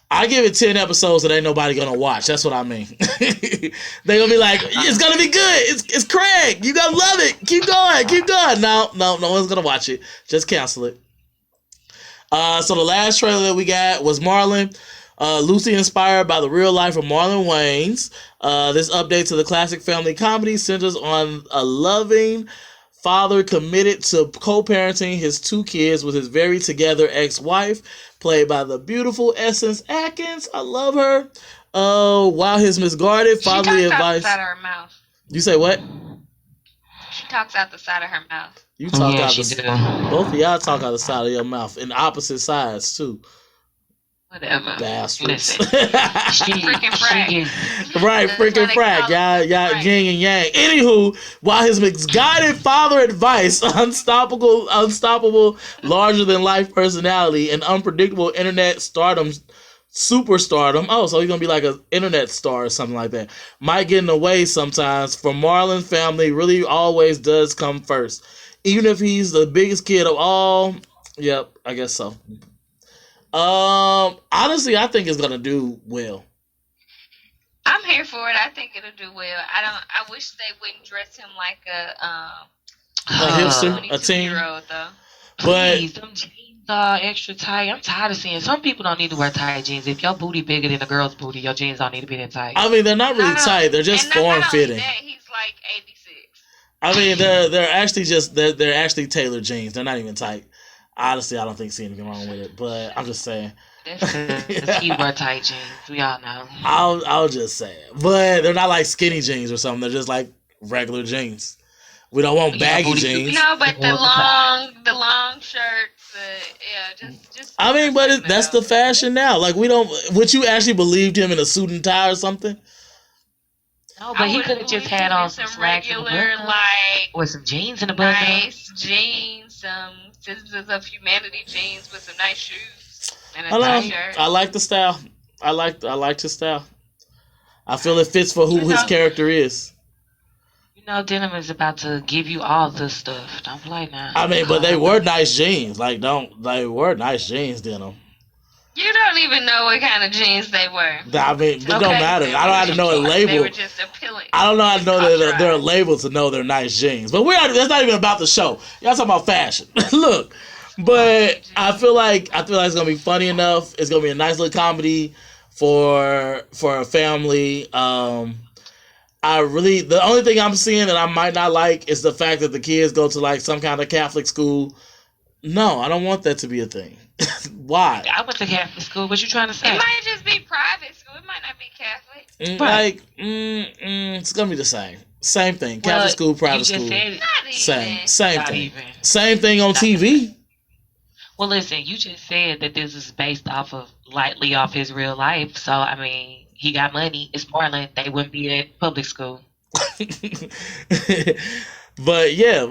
I give it 10 episodes that ain't nobody gonna watch. That's what I mean. They gonna be like, it's gonna be good. It's Craig. You gonna love it. Keep going. No one's gonna watch it. Just cancel it. So the last trailer that we got was Marlon, loosely inspired by the real life of Marlon Wayans. This update to the classic family comedy centers on a loving father committed to co-parenting his 2 kids with his very together ex-wife, played by the beautiful Essence Atkins. I love her. While his misguided She talks fatherly out the advice. side of her mouth. You say what? She talks out the side of her mouth. You talk Yeah, out she the do. both of y'all talk out the side of your mouth in opposite sides too. Whatever. Bastards. Listen. Freaking frack. Right, That's why freaking they frack. call it Y'all frack. yin and yang. Anywho, while his misguided father advice, unstoppable, larger than life personality, and unpredictable internet superstardom. Oh, so he's gonna be like an internet star or something like that. Might get in the way sometimes. For Marlon, family really always does come first. Even if he's the biggest kid of all. Yep, I guess so. Honestly, I think it's gonna do well. I'm here for it. I think it'll do well. I wish they wouldn't dress him like a hipster, a 22-year-old though. But Please, them jeans are extra tight. I'm tired of seeing some people don't need to wear tight jeans. If your booty bigger than a girl's booty, your jeans don't need to be that tight. I mean, they're not really tight. They're just And not only form fitting. that, he's like 86. I mean, they're actually they're actually tailored jeans. They're not even tight. Honestly, I don't think see anything wrong with it. But I'm just saying. That's because he wear tight jeans. We all know. I'll just say it. But they're not like skinny jeans or something. They're just like regular jeans. We don't want baggy jeans. No, but the long shirts, just. I mean, but that's the fashion now. Like, we don't. Would you actually believed him in a suit and tie or something? No, but he could have just had on some slacks in the regular, button, like or some jeans in the button. nice jeans, some Citizens of Humanity jeans with some nice shoes and a I nice know. shirt. I like the style. I liked his style. I feel it fits for who his character is. You know, denim is about to give you all this stuff. Don't play now. I mean, but they were nice jeans. They were nice jeans, denim. You don't even know what kind of jeans they were. I mean, it don't matter. I don't have to know a They label. were just appealing. I don't know how to know that they're a label to know they're nice jeans. But that's not even about the show. Y'all talking about fashion. Look, but I feel like it's gonna be funny enough. It's gonna be a nice little comedy for a family. The only thing I'm seeing that I might not like is the fact that the kids go to like some kind of Catholic school. No, I don't want that to be a thing. Why? I went to Catholic school. What you trying to say? It might just be private school. It might not be Catholic. It's gonna be the same. Same thing. Catholic school, private school. Not even. Same Not thing. even. Same thing on TV. Well, listen, you just said that this is based lightly off his real life. So, I mean, he got money. It's Marlon. They wouldn't be at public school. But yeah,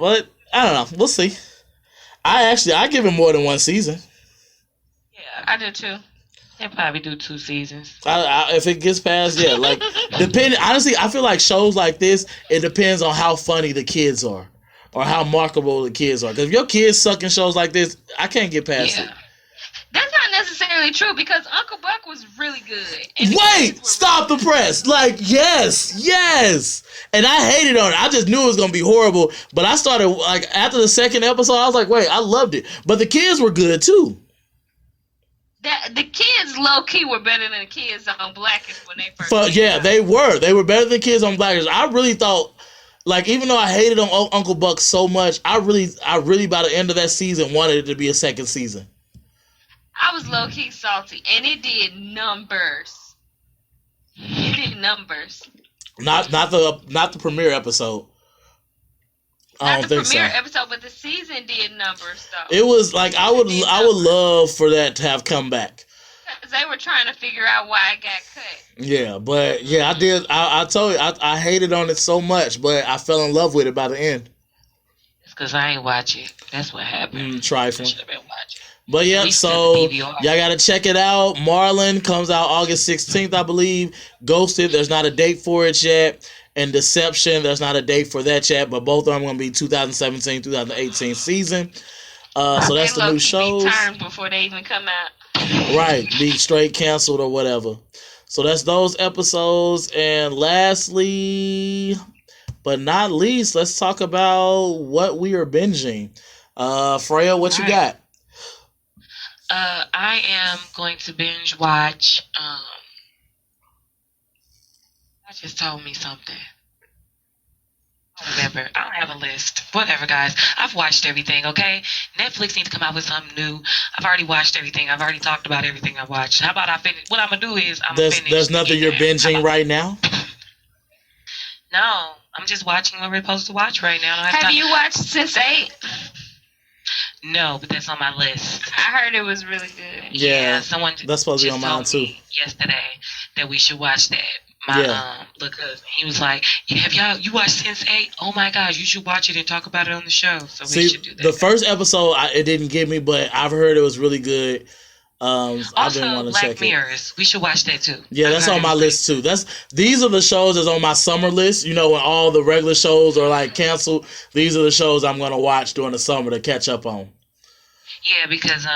I don't know. We'll see. I give him more than one season. Yeah, I do too. they'll probably do 2 seasons. If it gets past, yeah, like honestly, I feel like shows like this, it depends on how funny the kids are or how marketable the kids are. Because if your kids suck in shows like this, I can't get past it. That's not necessarily true because Uncle Buck was really good. And Wait, stop the press. Like, yes. And I hated on it. I just knew it was going to be horrible. But I started, like, after the second episode, I was like, wait, I loved it. But the kids were good, too. The kids low-key were better than the kids on Blackish when they first Yeah, they were. They were better than kids on Blackish. I really thought, like, even though I hated on Uncle Buck so much, I really, by the end of that season, wanted it to be a second season. I was low-key salty, and it did numbers. Not the premiere episode. I don't think so. Not the premiere episode, but the season did numbers though. It was like I would love for that to have come back. Because they were trying to figure out why it got cut. Yeah, but yeah, I did. I told you I hated on it so much, but I fell in love with it by the end. It's because I ain't watch it. That's what happened. Trifling. I should have been watching. But yeah, so y'all gotta check it out. Marlon comes out August 16th, I believe. Ghosted, there's not a date for it yet. And Deception, there's not a date for that yet. But both of them are gonna be 2017, 2018 season. So that's the new shows. Be turned before they even come out. Right, be straight canceled or whatever. So that's those episodes. And lastly, but not least, let's talk about what we are binging. Freya, what you got? I am going to binge watch. I just told me something. remember. I don't have a list. Whatever, guys. I've watched everything, okay? Netflix needs to come out with something new. I've already watched everything. I've already talked about everything I watched. How about I finish? What I'm going to do is I'm going to finish. There's nothing you're binging right now? No. I'm just watching what we're supposed to watch right now. Have you watched Sense8? No, but that's on my list. I heard it was really good. Yeah, someone that's supposed to be on mine too. Yesterday, that we should watch that. My little cousin, he was like, "Yeah, you watched Sense8? Oh my gosh, you should watch it and talk about it on the show." So we should do that. The first episode, it didn't get me, but I've heard it was really good. I've been wanting to check Black Mirrors. We should watch that too. Yeah, that's on my list too. These are the shows that's on my summer list. You know, when all the regular shows are like canceled, these are the shows I'm gonna watch during the summer to catch up on. Yeah, because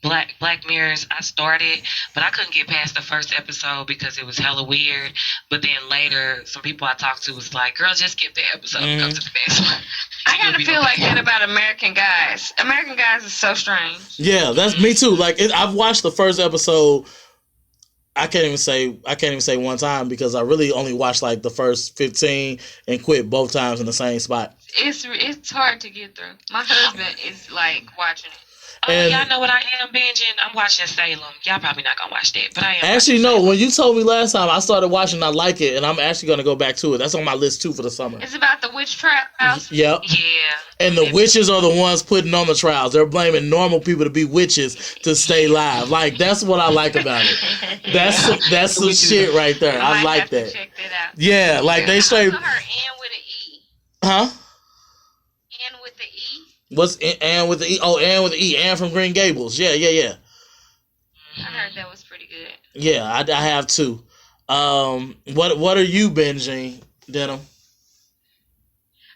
Black Mirrors, I started, but I couldn't get past the first episode because it was hella weird. But then later, some people I talked to was like, "Girl, just skip the episode and go to the next one." I kind of feel like that about American Guys. American Guys is so strange. Yeah, that's me too. Like I've watched the first episode. I can't even say one time because I really only watched like the first 15 and quit both times in the same spot. It's hard to get through. My husband is like watching it. Oh, y'all know what I am binging? I'm watching Salem. Y'all probably not gonna watch that, but I am. Actually, no. When you told me last time, I started watching. I like it, and I'm actually gonna go back to it. That's on my list too for the summer. It's about the witch trials. Yep. Yeah. And the witches are the ones putting on the trials. They're blaming normal people to be witches to stay live. Like that's what I like about it. That's some shit right there. I like that. Check that out. Yeah, like they straight. I saw her Ann with an E. Huh? Ann with the E. What's Ann with the E? Oh, Ann with the E. Ann from Green Gables. Yeah. I heard that was pretty good. Yeah, I have too. What are you binging, Denim?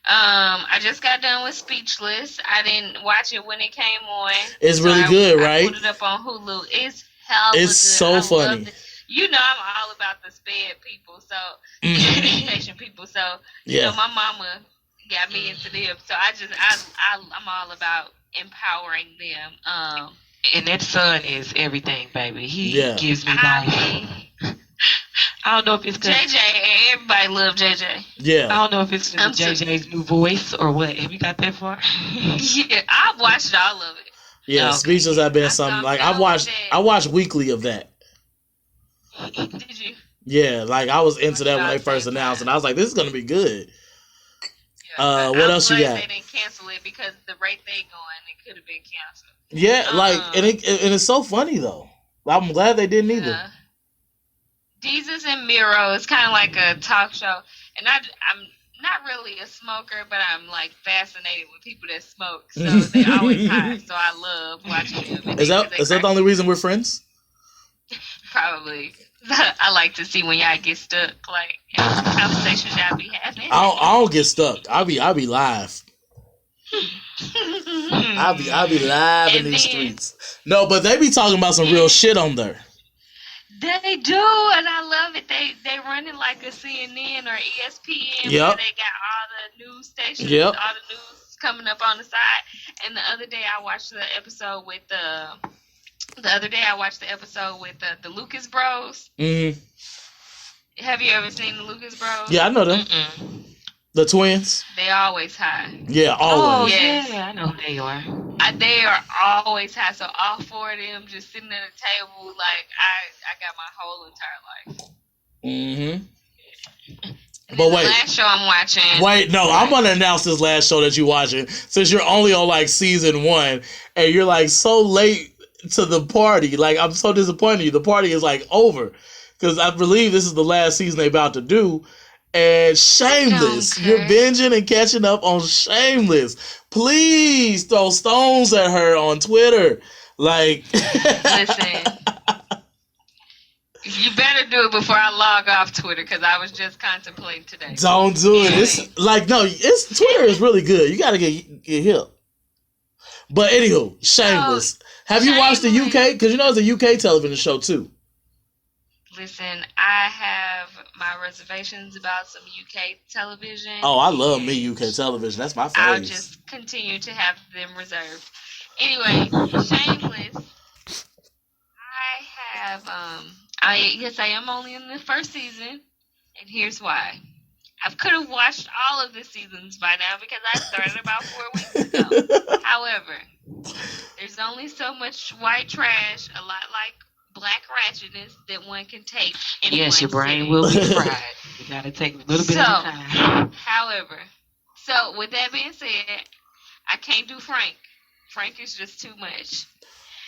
I just got done with Speechless. I didn't watch it when it came on. It's really good, right? I put it up on Hulu. It's hella It's good. so funny. You know I'm all about the sped people, so patient people. So you know my mama got me into them. So I'm all about empowering them. And that son is everything, baby. He gives me life. I don't know if it's JJ. Everybody love JJ. Yeah. I don't know if it's JJ's new voice or what. Have you got that far? Yeah, I've watched all of it. Yeah, okay. Speechless have been something like I watched weekly of that. Did you? Yeah, like I was into that when they first announced, and I was like, "This is gonna be good." Yeah, what else you got? They didn't cancel it because the rate they going, it could have been canceled. Yeah, like and it's so funny though. I'm glad they didn't either. Jesus and Miro is kind of like a talk show, and I'm not really a smoker, but I'm like fascinated with people that smoke. So they always high. So I love watching them. Is that the only reason we're friends? Probably. I like to see when y'all get stuck, like conversations y'all be having. I don't get stuck. I'll be live. I'll be live in these streets. No, but they be talking about some real shit on there. They do, and I love it. They run it like a CNN or ESPN. Yep. Where they got all the news stations, all the news coming up on the side. And the other day I watched the episode with the Lucas Bros. Mm-hmm. Have you ever seen the Lucas Bros? Yeah, I know them. The twins. They always high. Yeah, always. Oh, yeah, I know who they are. They are always high. So all four of them just sitting at a table, like I got my whole entire life. Mm-hmm. But wait, the last show I'm watching. Wait, no, I'm gonna announce this last show that you're watching since you're only on like season 1 and you're like so late to the party. Like I'm so disappointed in you. The party is like over because I believe this is the last season they're about to do. And Shameless, you're binging and catching up on Shameless. Please throw stones at her on Twitter. Like, listen, you better do it before I log off Twitter because I was just contemplating today. Don't do it. It's like Twitter is really good. You gotta get hip. But anywho, Shameless. Have you watched the UK? Because you know it's a UK television show too. Listen, I have my reservations about some UK television. Oh, I love me UK television. That's my favorite. I'll just continue to have them reserved. Anyway, Shameless. I have I am only in the first season, and here's why. I could have watched all of the seasons by now because I started about 4 weeks ago. However, there's only so much white trash, a lot like black ratchetness, that one can take. Yes, your brain will be fried. You gotta take a little bit of time. However, so with that being said, I can't do Frank. Frank is just too much.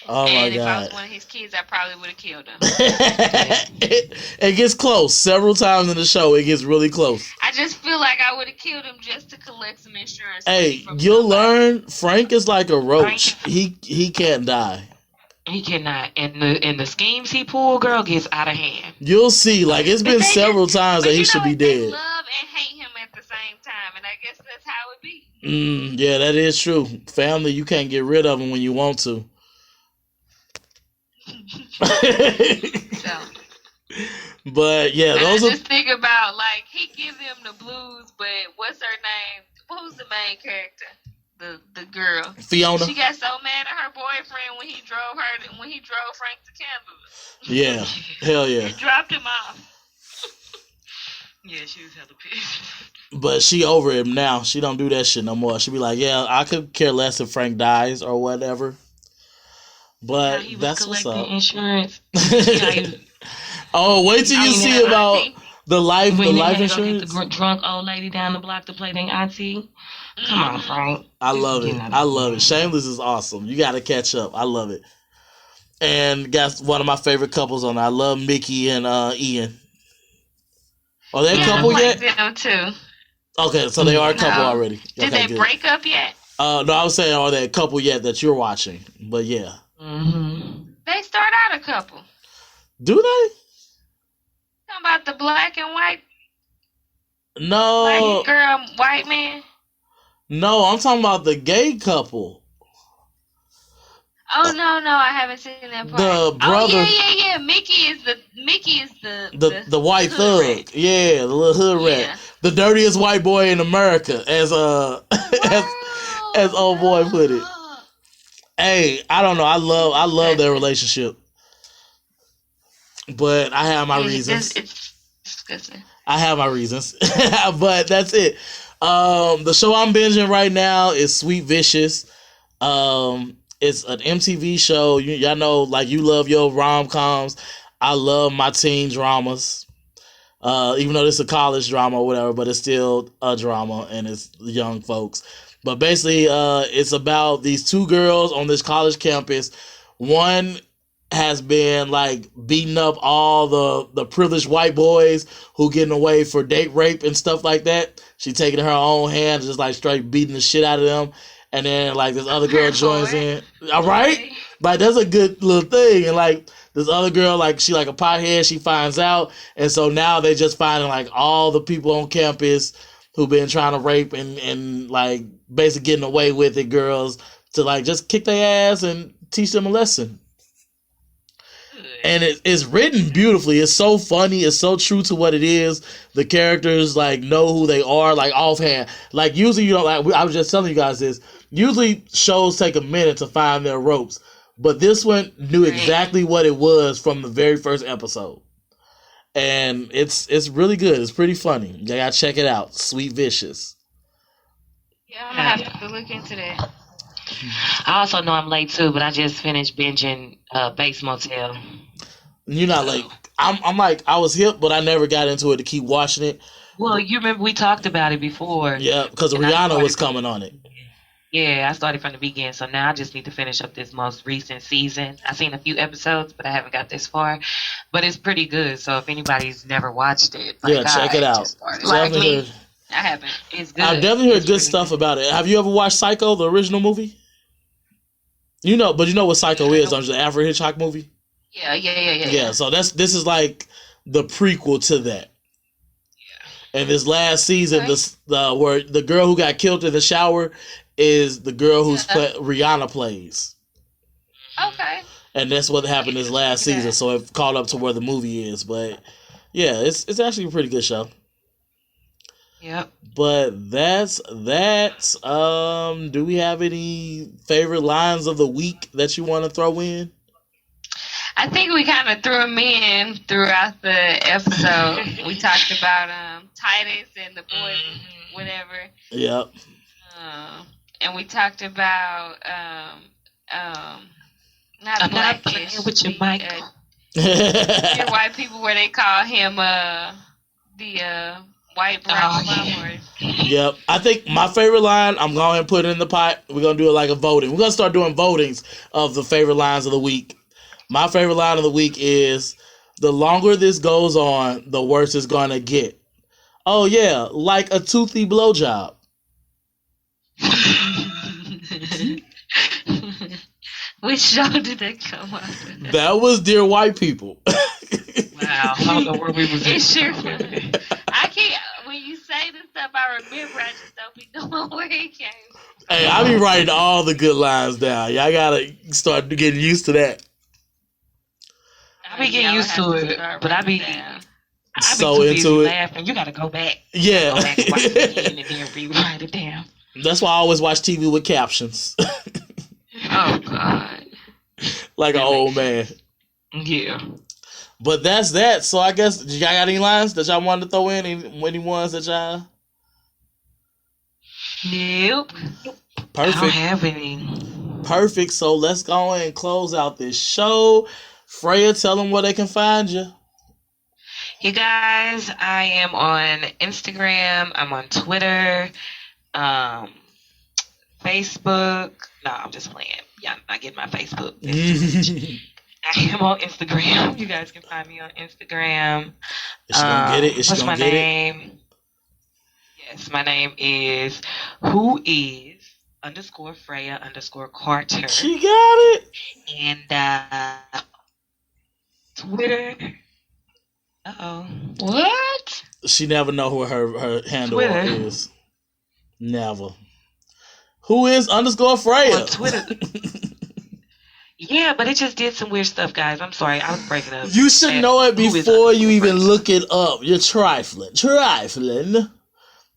Oh my and if I God. was one of his kids, I probably would have killed him. It gets close. Several times in the show, it gets really close. I just feel like I would have killed him just to collect some insurance. Hey, from you'll somebody. learn Frank is like a roach. He can't die. He cannot. And the schemes he pulled, girl, gets out of hand. You'll see. Like, it's been several times that he should be They dead. love and hate him at the same time, and I guess that's how it be. Yeah, that is true. Family, you can't get rid of them when you want to. So, But yeah, and those I are just think about, like, he give them the blues, but what's her name? What was the main character? The girl. Fiona. She got so mad at her boyfriend when he drove Frank to Canada. Yeah, hell yeah. It dropped him off. Yeah, she was hella pissed. But she over him now. She don't do that shit no more. She be like, yeah, I could care less if Frank dies or whatever. But He was that's what's collecting up. insurance. Oh, wait till you see about the life When insurance. Get the drunk old lady down the block to play their auntie. Come on, Frank. I love it. I love it. Shameless is awesome. You got to catch up. I love it. And got one of my favorite couples on there. I love Mickey and Ian. Are they a couple yet? Them too. Okay, so they are a couple No. already. Did Okay, they good. break up yet? No, I was saying, are they a couple yet that you're watching? But yeah. Mm-hmm. They start out a couple. Do they? Talking about the black and white, No. black girl, white man. No, I'm talking about the gay couple. Oh no, I haven't seen that part. The brother. Oh yeah. Mickey is The white hood thug. rat. Yeah, the little hood Yeah. rat. The dirtiest white boy in America, as as old boy put it. Hey, I don't know. I love their relationship. But I have my reasons. It's disgusting. I have my reasons. But that's it. The show I'm binging right now is Sweet Vicious. It's an MTV show. Y'all know, like, you love your rom-coms. I love my teen dramas. Even though this is a college drama or whatever, but it's still a drama and it's young folks. But basically, it's about these two girls on this college campus. One has been like beating up all the privileged white boys who getting away for date rape and stuff like that. She taking her own hand, just like straight beating the shit out of them. And then like this other girl joins in. All right, like that's a good little thing. And like this other girl, like she like a pothead, she finds out, and so now they just finding like all the people on campus who've been trying to rape and like basically getting away with it, girls, to like just kick their ass and teach them a lesson. And it's written beautifully. It's so funny. It's so true to what it is. The characters like know who they are, like offhand. Like usually you don't like. I was just telling you guys this. Usually shows take a minute to find their ropes, but this one knew exactly what it was from the very first episode, and it's really good. It's pretty funny. You gotta check it out. Sweet Vicious. Yeah, I'm gonna have to look into that. I also know I'm late too, but I just finished binging Bates Motel. You're not like I'm like I was hip, but I never got into it to keep watching it. Well, you remember we talked about it before. Yeah, because Rihanna was coming on it. Yeah, I started from the beginning, so now I just need to finish up this most recent season. I've seen a few episodes, but I haven't got this far. But it's pretty good, so if anybody's never watched it, Yeah, check it out. Like Definitely me. heard- I haven't. It's good. I've definitely heard It's good really stuff about it. Have you ever watched Psycho, the original movie? You know what Psycho is, don't you? The Alfred Hitchcock movie? Yeah. Yeah, so this is like the prequel to that. Yeah. And this last season, Okay. where the girl who got killed in the shower is the girl who's Rihanna plays. Okay. And that's what happened this last season, so it caught up to where the movie is. But yeah, it's actually a pretty good show. Yep. But that's that. Do we have any favorite lines of the week that you want to throw in? I think we kind of threw them in throughout the episode. We talked about Titus and the boys, whatever. Yep. And we talked about not I'm not playing Blackish. with your mic. Dear White People, where they call him the white Barack Obama. Yep. I think my favorite line, I'm going to put it in the pot. We're going to do it like a voting. We're going to start doing votings of the favorite lines of the week. My favorite line of the week is, the longer this goes on, the worse it's going to get. Oh, yeah, like a toothy blowjob. Which show did that come up? That was Dear White People. Wow. I don't know where we was It sure was. I can't, when you say this stuff, I remember, I just don't be knowing where it came from. Hey, I be writing all the good lines down. Y'all gotta start getting used to that. I be getting used to it, but I be So too into busy it. laughing. You gotta go back. Yeah. Go back and watch it again and then rewrite it down. That's why I always watch TV with captions. Oh, God. Like an old man. Yeah. But that's that. So I guess, y'all got any lines that y'all wanted to throw in? Any ones that y'all... Nope. Perfect. I don't have any. Perfect. So let's go and close out this show. Freya, tell them where they can find you. You guys, I am on Instagram. I'm on Twitter. Facebook. No, I'm just playing. Y'all not getting my Facebook. I am on Instagram. You guys can find me on Instagram. Is she gonna get it? Is she What's gonna my get name? it? Yes, my name is whois_Freya_Carter. She got it. And Twitter. What? She never know who her handle Twitter. is. Never. Who is _Freya? On Twitter. Yeah, but it just did some weird stuff, guys. I'm sorry. I was breaking up. You should And know it who is before you even _Freya? look it up. You're trifling.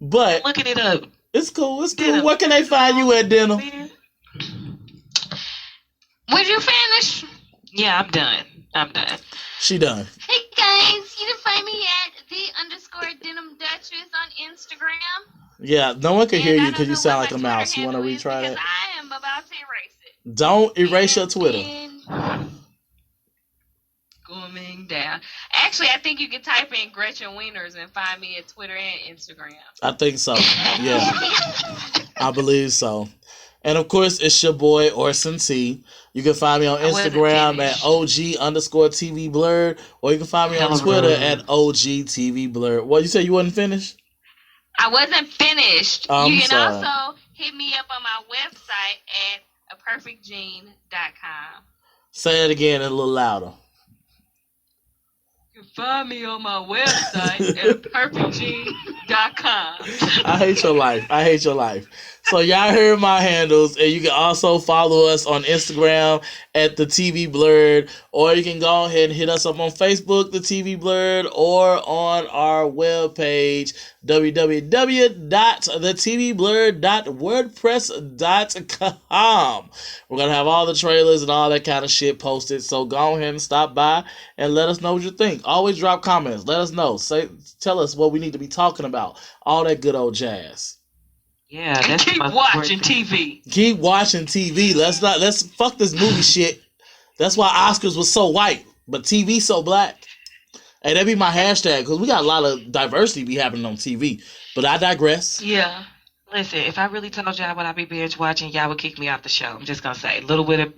But Looking it up. it's cool. It's cool. Dinner. Where can they find you at dinner? Would you finish? Yeah, I'm done. She done. Hey guys, you can find me at _Denim Duchess on Instagram. Yeah, no one can hear And I you because don't you know sound what like a my mouse. You Twitter want to handle is retry that? because I am about to erase it. Don't erase your Twitter. And going down. Actually, I think you can type in Gretchen Wieners and find me at Twitter and Instagram. I think so. Yeah, I believe so. And of course, it's your boy Orson T. You can find me on wasn't Instagram finished. at OG_TV Blurred, or you can find me on Hella Twitter rude. at OGTV Blurred. What, you said you wasn't finished? I wasn't finished. I'm You can sorry. also hit me up on my website at aperfectgene.com. Say it again and a little louder. You can find me on my website at perfectgene.com. I hate your life. I hate your life. So y'all heard my handles, and you can also follow us on Instagram at the TV Blurred, or you can go ahead and hit us up on Facebook, the TV Blurred, or on our webpage www.thetvblurred.wordpress.com. We're gonna have all the trailers and all that kind of shit posted. So go ahead and stop by and let us know what you think. Always drop comments. Let us know. Tell us what we need to be talking about. All that good old jazz. Yeah, And that's keep my watching word. TV. Keep watching TV. Let's fuck this movie shit. That's why Oscars was so white, but TV so black. Hey, that be my hashtag, because we got a lot of diversity be happening on TV. But I digress. Yeah. Listen, if I really told y'all what I be binge watching, y'all would kick me off the show. I'm just gonna say, Little Women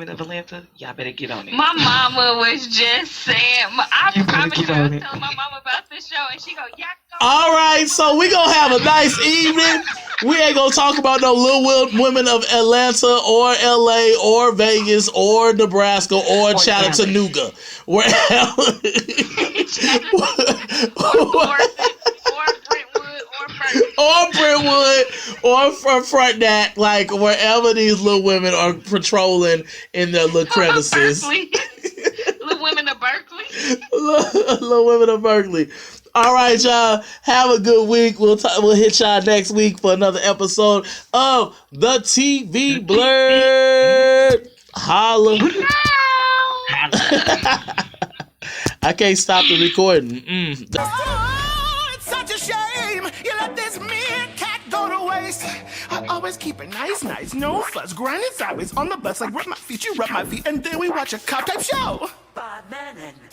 of Atlanta, y'all better get on it. My mama was just saying, I You better promise get you, I on was it. telling my mama about this show, and she go, yeah, go. All right, so we gonna have a nice evening. We ain't gonna talk about no Little Women of Atlanta or LA or Vegas or Nebraska or Chattanooga. Wherever. or Brentwood, or Ferguson. or Brentwood, or from Frontenac, like wherever these little women are patrolling in their little crevices. Berkeley. Little Women of Berkeley. Little women of Berkeley. All right, y'all. Have a good week. We'll hit y'all next week for another episode of the TV Blurred. Holla. I can't stop the recording. Oh, it's nice. I always keep it nice. No fuss. Grinding sideways on the bus like rub my feet, you rub my feet, and then we watch a cop type show. Bob Manning.